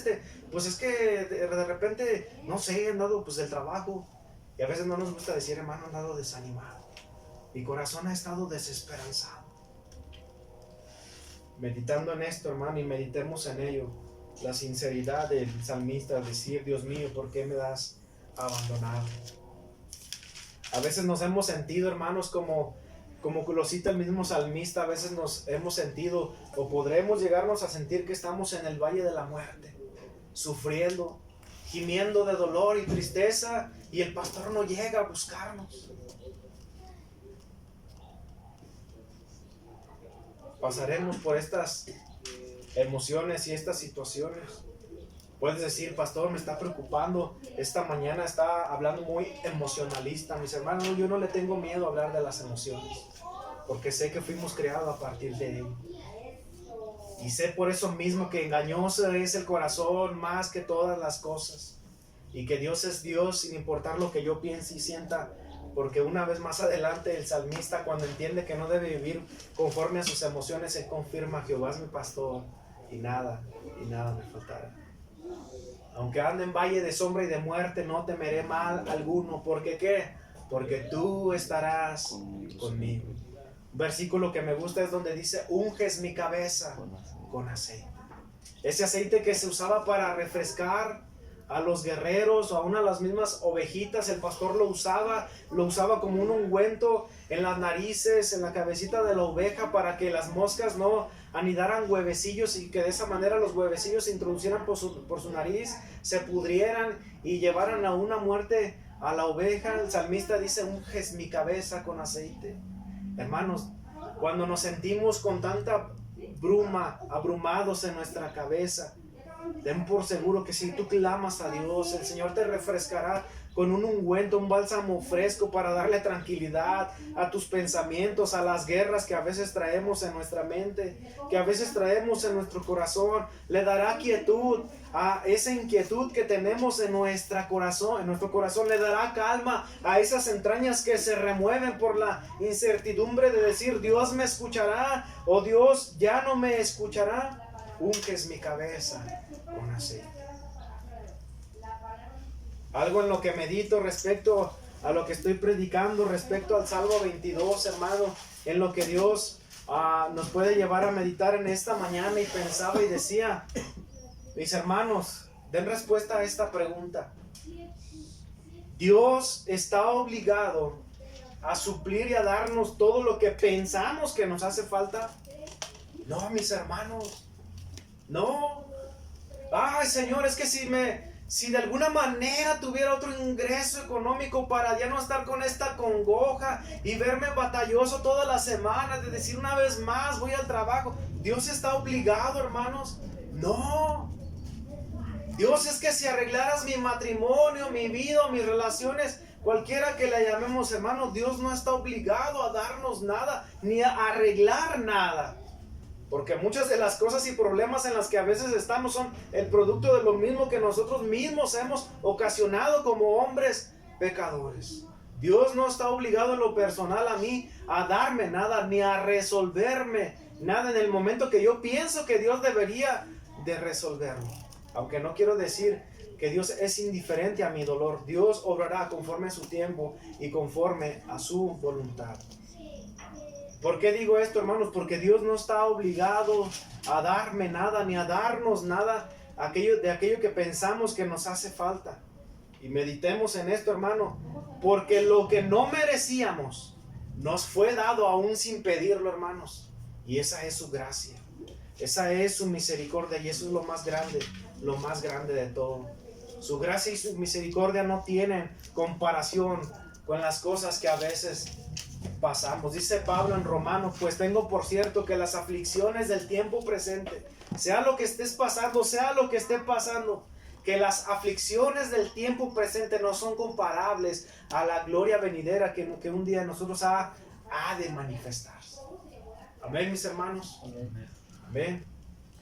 pues es que de repente, no sé, he andado pues del trabajo. Y a veces no nos gusta decir, hermano, he andado desanimado. Mi corazón ha estado desesperanzado. Meditando en esto, hermano, y meditemos en ello. La sinceridad del salmista, decir, Dios mío, ¿por qué me has abandonado. A veces nos hemos sentido, hermanos, como lo cita el mismo salmista, a veces nos hemos sentido o podremos llegarnos a sentir que estamos en el valle de la muerte, sufriendo, gimiendo de dolor y tristeza, y el pastor no llega a buscarnos. Pasaremos por estas emociones y estas situaciones. Puedes decir, pastor, me está preocupando, esta mañana está hablando muy emocionalista. Mis hermanos, yo no le tengo miedo a hablar de las emociones, porque sé que fuimos creados a partir de él. Y sé por eso mismo que engañoso es el corazón más que todas las cosas, y que Dios es Dios sin importar lo que yo piense y sienta, porque una vez más adelante el salmista, cuando entiende que no debe vivir conforme a sus emociones, se confirma: Jehová es mi pastor y nada me faltará. Aunque ande en valle de sombra y de muerte, no temeré mal alguno. ¿Por qué qué? Porque tú estarás conmigo. Un versículo que me gusta es donde dice: unges mi cabeza con aceite. Ese aceite que se usaba para refrescar a los guerreros o aún a las mismas ovejitas, el pastor lo usaba como un ungüento en las narices, en la cabecita de la oveja, para que las moscas no anidaran huevecillos y que de esa manera los huevecillos se introducieran por su nariz, se pudrieran y llevaran a una muerte a la oveja. El salmista dice: unges mi cabeza con aceite. Hermanos, cuando nos sentimos con tanta bruma, abrumados en nuestra cabeza, ten por seguro que si tú clamas a Dios, el Señor te refrescará con un ungüento, un bálsamo fresco para darle tranquilidad a tus pensamientos, a las guerras que a veces traemos en nuestra mente, que a veces traemos en nuestro corazón. Le dará quietud a esa inquietud que tenemos en nuestro corazón, le dará calma a esas entrañas que se remueven por la incertidumbre de decir: Dios me escuchará o Dios ya no me escuchará. Unges mi cabeza con aceite. Algo en lo que medito respecto a lo que estoy predicando, respecto al Salmo 22, hermano, en lo que Dios nos puede llevar a meditar en esta mañana, y pensaba y decía: mis hermanos, den respuesta a esta pregunta. ¿Dios está obligado a suplir y a darnos todo lo que pensamos que nos hace falta? No, mis hermanos, no. Ay, Señor, es que si de alguna manera tuviera otro ingreso económico para ya no estar con esta congoja y verme batalloso todas las semanas de decir una vez más voy al trabajo. ¿Dios está obligado, hermanos? No. Dios, es que si arreglaras mi matrimonio, mi vida, mis relaciones, cualquiera que la llamemos, hermanos, Dios no está obligado a darnos nada, ni a arreglar nada. Porque muchas de las cosas y problemas en las que a veces estamos son el producto de lo mismo que nosotros mismos hemos ocasionado como hombres pecadores. Dios no está obligado en lo personal a mí a darme nada, ni a resolverme nada en el momento que yo pienso que Dios debería de resolverlo. Aunque no quiero decir que Dios es indiferente a mi dolor. Dios obrará conforme a su tiempo y conforme a su voluntad. ¿Por qué digo esto, hermanos? Porque Dios no está obligado a darme nada, ni a darnos nada de aquello que pensamos que nos hace falta. Y meditemos en esto, hermano, porque lo que no merecíamos nos fue dado aún sin pedirlo, hermanos. Y esa es su gracia, esa es su misericordia, y eso es lo más grande de todo. Su gracia y su misericordia no tienen comparación con las cosas que a veces pasamos. Dice Pablo en Romanos: pues tengo por cierto que las aflicciones del tiempo presente, sea lo que estés pasando, sea lo que esté pasando, que las aflicciones del tiempo presente no son comparables a la gloria venidera que un día nosotros ha de manifestarse. Amén, mis hermanos. Amén.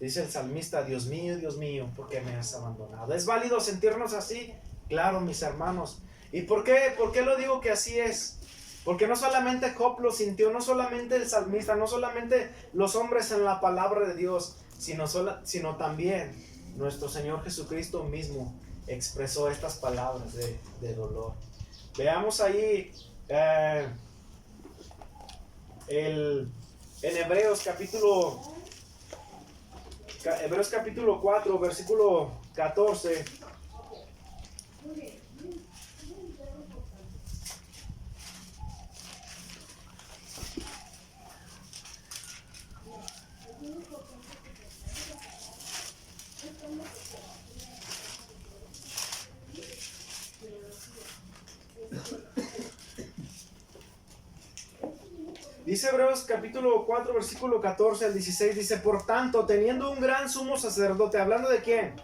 Dice el salmista: Dios mío, ¿por qué me has abandonado? ¿Es válido sentirnos así? Claro, mis hermanos. ¿Y por qué lo digo que así es? Porque no solamente Job lo sintió, no solamente el salmista, no solamente los hombres en la palabra de Dios, sino también nuestro Señor Jesucristo mismo expresó estas palabras de dolor. Veamos ahí en Hebreos capítulo 4, versículo 14. Dice Hebreos capítulo 4, versículo 14 al 16, dice, por tanto, teniendo un gran sumo sacerdote, ¿hablando de quién?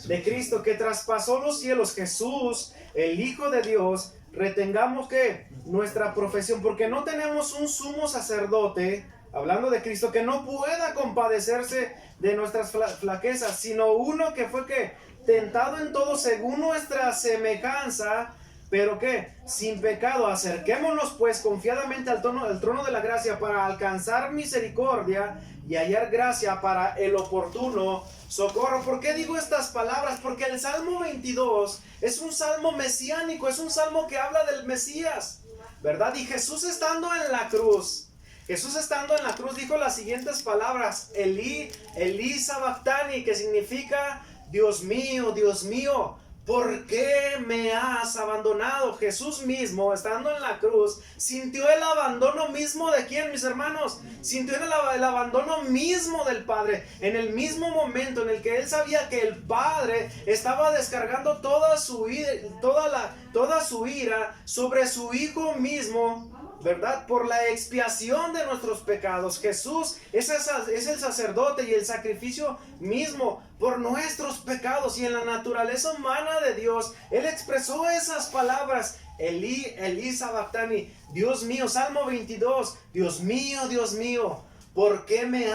De Cristo, que traspasó los cielos, Jesús, el Hijo de Dios, retengamos que nuestra profesión, porque no tenemos un sumo sacerdote, hablando de Cristo, que no pueda compadecerse de nuestras flaquezas, sino uno que fue que tentado en todo según nuestra semejanza, pero que sin pecado. Acerquémonos pues confiadamente al trono de la gracia para alcanzar misericordia y hallar gracia para el oportuno socorro. ¿Por qué digo estas palabras? Porque el Salmo 22 es un salmo mesiánico, es un salmo que habla del Mesías, ¿verdad? Y Jesús estando en la cruz, dijo las siguientes palabras: Elí, Elí sabactani, que significa Dios mío, ¿por qué me has abandonado? Jesús mismo, estando en la cruz, sintió el abandono mismo de ¿quién, mis hermanos? Sintió el abandono mismo del Padre. En el mismo momento en el que él sabía que el Padre estaba descargando toda su ira sobre su Hijo mismo, ¿verdad? Por la expiación de nuestros pecados. Jesús es el sacerdote y el sacrificio mismo por nuestros pecados, y en la naturaleza humana de Dios él expresó esas palabras: Elí, Elí sabactani, Dios mío. Salmo 22, Dios mío, ¿por qué me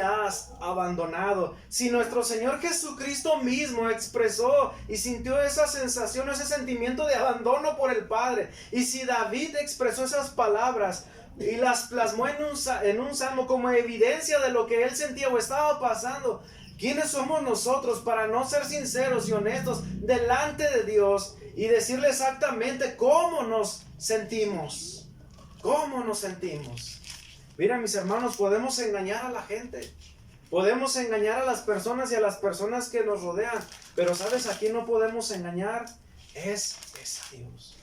has abandonado? Si nuestro Señor Jesucristo mismo expresó y sintió esa sensación, ese sentimiento de abandono por el Padre, y si David expresó esas palabras y las plasmó en un salmo como evidencia de lo que él sentía o estaba pasando, ¿quiénes somos nosotros para no ser sinceros y honestos delante de Dios y decirle exactamente cómo nos sentimos? ¿Cómo nos sentimos? Mira, mis hermanos, podemos engañar a la gente, podemos engañar a las personas y a las personas que nos rodean, pero ¿sabes a quién no podemos engañar? Es a Dios.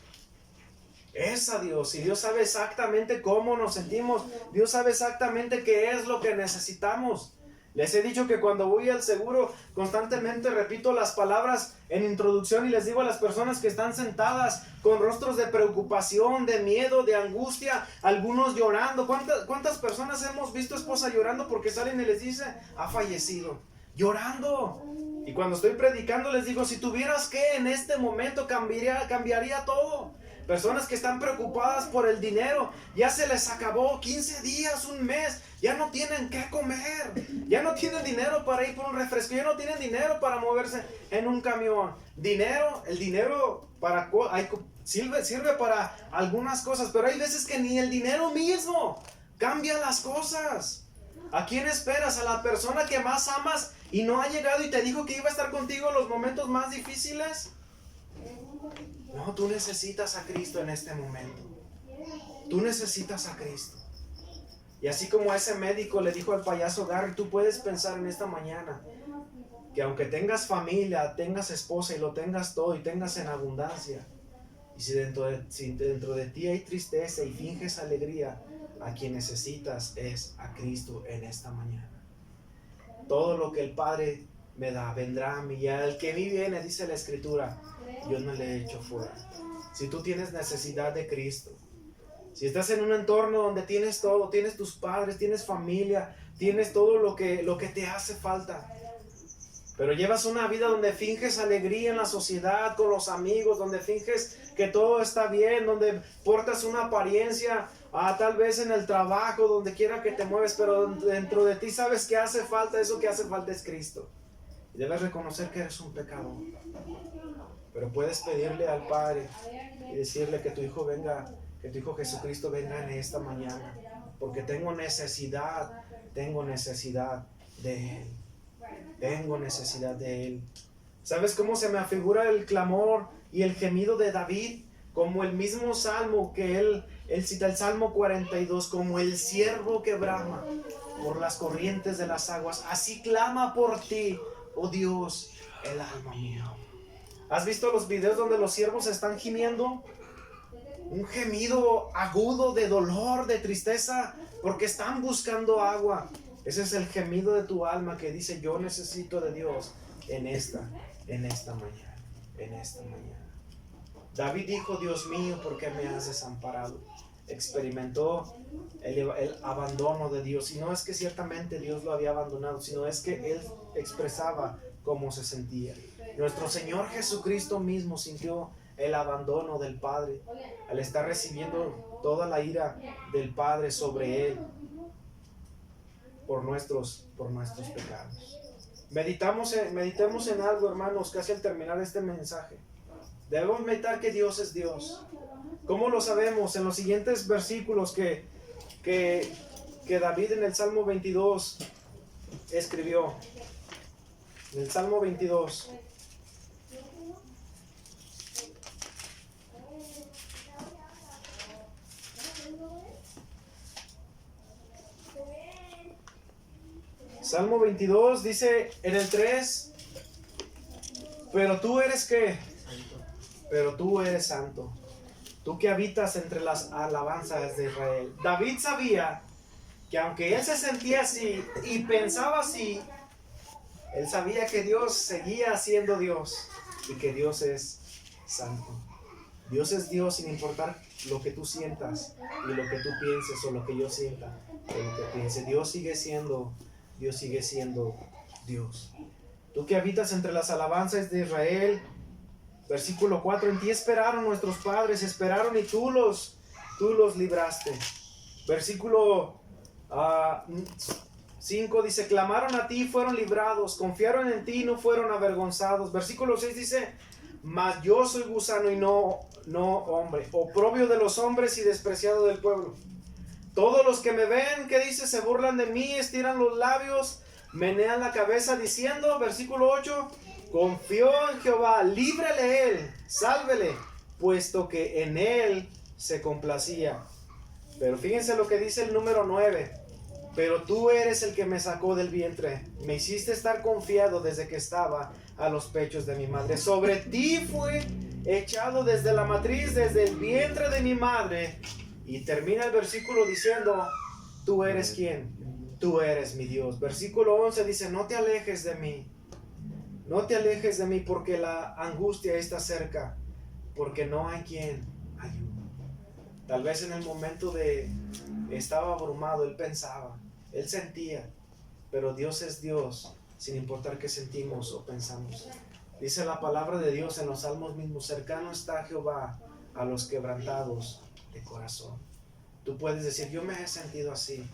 Es a Dios, y Dios sabe exactamente cómo nos sentimos. Dios sabe exactamente qué es lo que necesitamos. Les he dicho que cuando voy al seguro constantemente repito las palabras en introducción y les digo a las personas que están sentadas con rostros de preocupación, de miedo, de angustia, algunos llorando. ¿Cuántas personas hemos visto esposa llorando porque salen y les dice ha fallecido? Llorando. Y cuando estoy predicando les digo, si tuvieras que en este momento cambiaría todo. Personas que están preocupadas por el dinero, ya se les acabó 15 días, un mes, ya no tienen qué comer, ya no tienen dinero para ir por un refresco, ya no tienen dinero para moverse en un camión. El dinero sirve para algunas cosas, pero hay veces que ni el dinero mismo cambia las cosas. ¿A quién esperas? ¿A la persona que más amas y no ha llegado y te dijo que iba a estar contigo en los momentos más difíciles? No, tú necesitas a Cristo en este momento. Tú necesitas a Cristo. Y así como ese médico le dijo al payaso Gary, tú puedes pensar en esta mañana que aunque tengas familia, tengas esposa y lo tengas todo y tengas en abundancia, y si dentro de ti hay tristeza y finges alegría, a quien necesitas es a Cristo en esta mañana. Todo lo que el Padre me da vendrá a mí, y al que a mí viene, dice la Escritura, yo no le echo fuera. Si tú tienes necesidad de Cristo, si estás en un entorno donde tienes todo, tienes tus padres, tienes familia, tienes todo lo que te hace falta, pero llevas una vida donde finges alegría en la sociedad, con los amigos, donde finges que todo está bien, donde portas una apariencia, tal vez en el trabajo, donde quiera que te mueves, pero dentro de ti sabes que hace falta, eso que hace falta es Cristo. Y debes reconocer que eres un pecador. Pero puedes pedirle al Padre y decirle que tu Hijo Jesucristo venga en esta mañana, porque tengo necesidad de Él. Tengo necesidad de Él. ¿Sabes cómo se me afigura el clamor y el gemido de David? Como el mismo salmo que él cita, el Salmo 42, como el ciervo que brama por las corrientes de las aguas, así clama por ti, oh Dios, el alma mía. ¿Has visto los videos donde los ciervos están gimiendo? Un gemido agudo de dolor, de tristeza, porque están buscando agua. Ese es el gemido de tu alma que dice, yo necesito de Dios en esta mañana. David dijo, Dios mío, ¿por qué me has desamparado? experimentó el abandono de Dios. Y no es que ciertamente Dios lo había abandonado, sino es que Él expresaba cómo se sentía. Nuestro Señor Jesucristo mismo sintió el abandono del Padre al estar recibiendo toda la ira del Padre sobre Él por nuestros pecados. Meditemos en algo, hermanos, casi al terminar este mensaje. Debemos meditar que Dios es Dios. ¿Cómo lo sabemos? En los siguientes versículos que David en el Salmo 22 escribió. En el Salmo 22. Salmo 22 dice en el 3, pero tú eres ¿qué? Pero tú eres santo, tú que habitas entre las alabanzas de Israel. David sabía que aunque él se sentía así y pensaba así, él sabía que Dios seguía siendo Dios y que Dios es santo. Dios es Dios sin importar lo que tú sientas y lo que tú pienses o lo que yo sienta o lo que piense. Dios sigue siendo Dios. Tú que habitas entre las alabanzas de Israel. Versículo 4, en ti esperaron nuestros padres, esperaron y tú los libraste. Versículo 5 dice, clamaron a ti y fueron librados, confiaron en ti y no fueron avergonzados. Versículo 6 dice, mas yo soy gusano y no hombre, oprobio de los hombres y despreciado del pueblo. Todos los que me ven, ¿qué dice? Se burlan de mí, estiran los labios, menean la cabeza diciendo, versículo 8, confió en Jehová, líbrele él, sálvele, puesto que en él se complacía. Pero fíjense lo que dice el número 9. Pero tú eres el que me sacó del vientre, me hiciste estar confiado desde que estaba a los pechos de mi madre. Sobre ti fui echado desde la matriz, desde el vientre de mi madre. Y termina el versículo diciendo, tú eres ¿quién? Tú eres mi Dios. Versículo 11 dice, no te alejes de mí. No te alejes de mí porque la angustia está cerca, porque no hay quien ayude. Tal vez en el momento estaba abrumado, él pensaba, él sentía, pero Dios es Dios, sin importar qué sentimos o pensamos. Dice la palabra de Dios en los salmos mismos, cercano está Jehová a los quebrantados de corazón. Tú puedes decir, yo me he sentido así,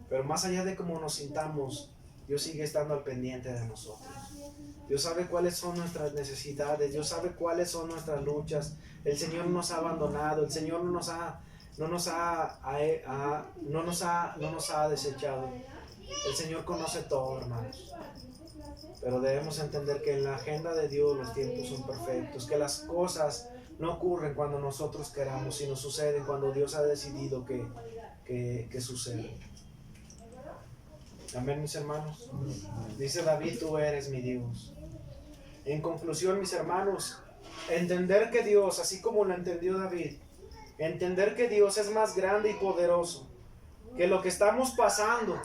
pero más allá de cómo nos sintamos, Dios sigue estando al pendiente de nosotros. Dios sabe cuáles son nuestras necesidades, Dios sabe cuáles son nuestras luchas. El Señor no nos ha abandonado, el Señor no nos ha desechado. El Señor conoce todo, hermanos. Pero debemos entender que en la agenda de Dios los tiempos son perfectos, que las cosas no ocurren cuando nosotros queramos, sino suceden cuando Dios ha decidido que suceden. Amén, mis hermanos. Dice David, tú eres mi Dios. En conclusión, mis hermanos, entender que Dios, así como lo entendió David, entender que Dios es más grande y poderoso que lo que estamos pasando.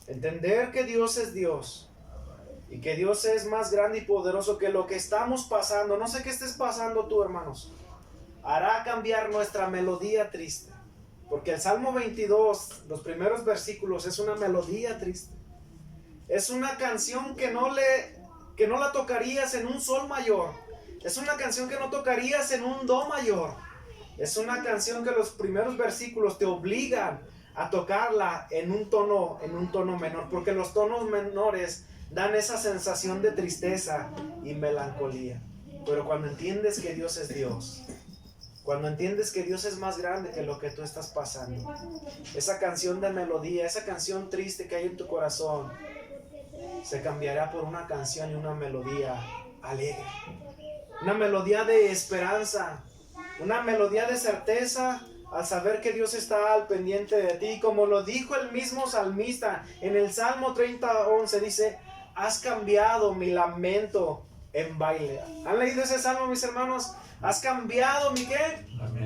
Entender que Dios es Dios y que Dios es más grande y poderoso que lo que estamos pasando. No sé qué estés pasando tú, hermanos. Hará cambiar nuestra melodía triste. Porque el Salmo 22, los primeros versículos, es una melodía triste. Es una canción que no la tocarías en un sol mayor. Es una canción que no tocarías en un do mayor. Es una canción que los primeros versículos te obligan a tocarla en un tono menor. Porque los tonos menores dan esa sensación de tristeza y melancolía. Pero cuando entiendes que Dios es Dios, cuando entiendes que Dios es más grande que lo que tú estás pasando, esa canción de melodía, esa canción triste que hay en tu corazón, se cambiará por una canción y una melodía alegre. Una melodía de esperanza, una melodía de certeza al saber que Dios está al pendiente de ti. Como lo dijo el mismo salmista en el Salmo 30:11, dice, has cambiado mi lamento en baile. ¿Han leído ese salmo, mis hermanos? Has cambiado mi ¿qué?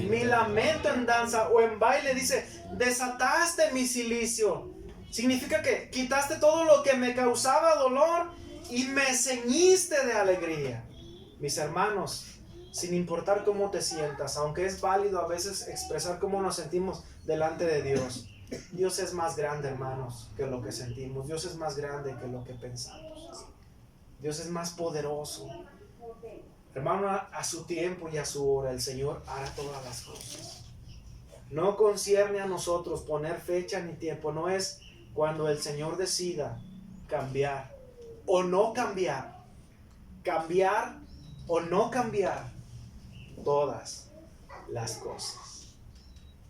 Mi lamento en danza o en baile. Dice, desataste mi cilicio. Significa que quitaste todo lo que me causaba dolor y me ceñiste de alegría. Mis hermanos, sin importar cómo te sientas, aunque es válido a veces expresar cómo nos sentimos delante de Dios. Dios es más grande, hermanos, que lo que sentimos. Dios es más grande que lo que pensamos. Dios es más poderoso. Hermano, a su tiempo y a su hora el Señor hará todas las cosas. No concierne a nosotros poner fecha ni tiempo. No es cuando el Señor decida cambiar o no cambiar. Cambiar o no cambiar todas las cosas.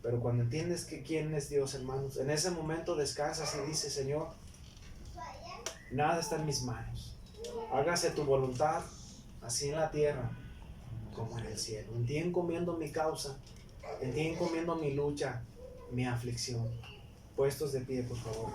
Pero cuando entiendes que quién es Dios, hermanos, en ese momento descansas y dices: Señor, nada está en mis manos. Hágase tu voluntad, así en la tierra como en el cielo. En ti encomiendo mi causa, en ti encomiendo mi lucha, mi aflicción. Puestos de pie, por favor.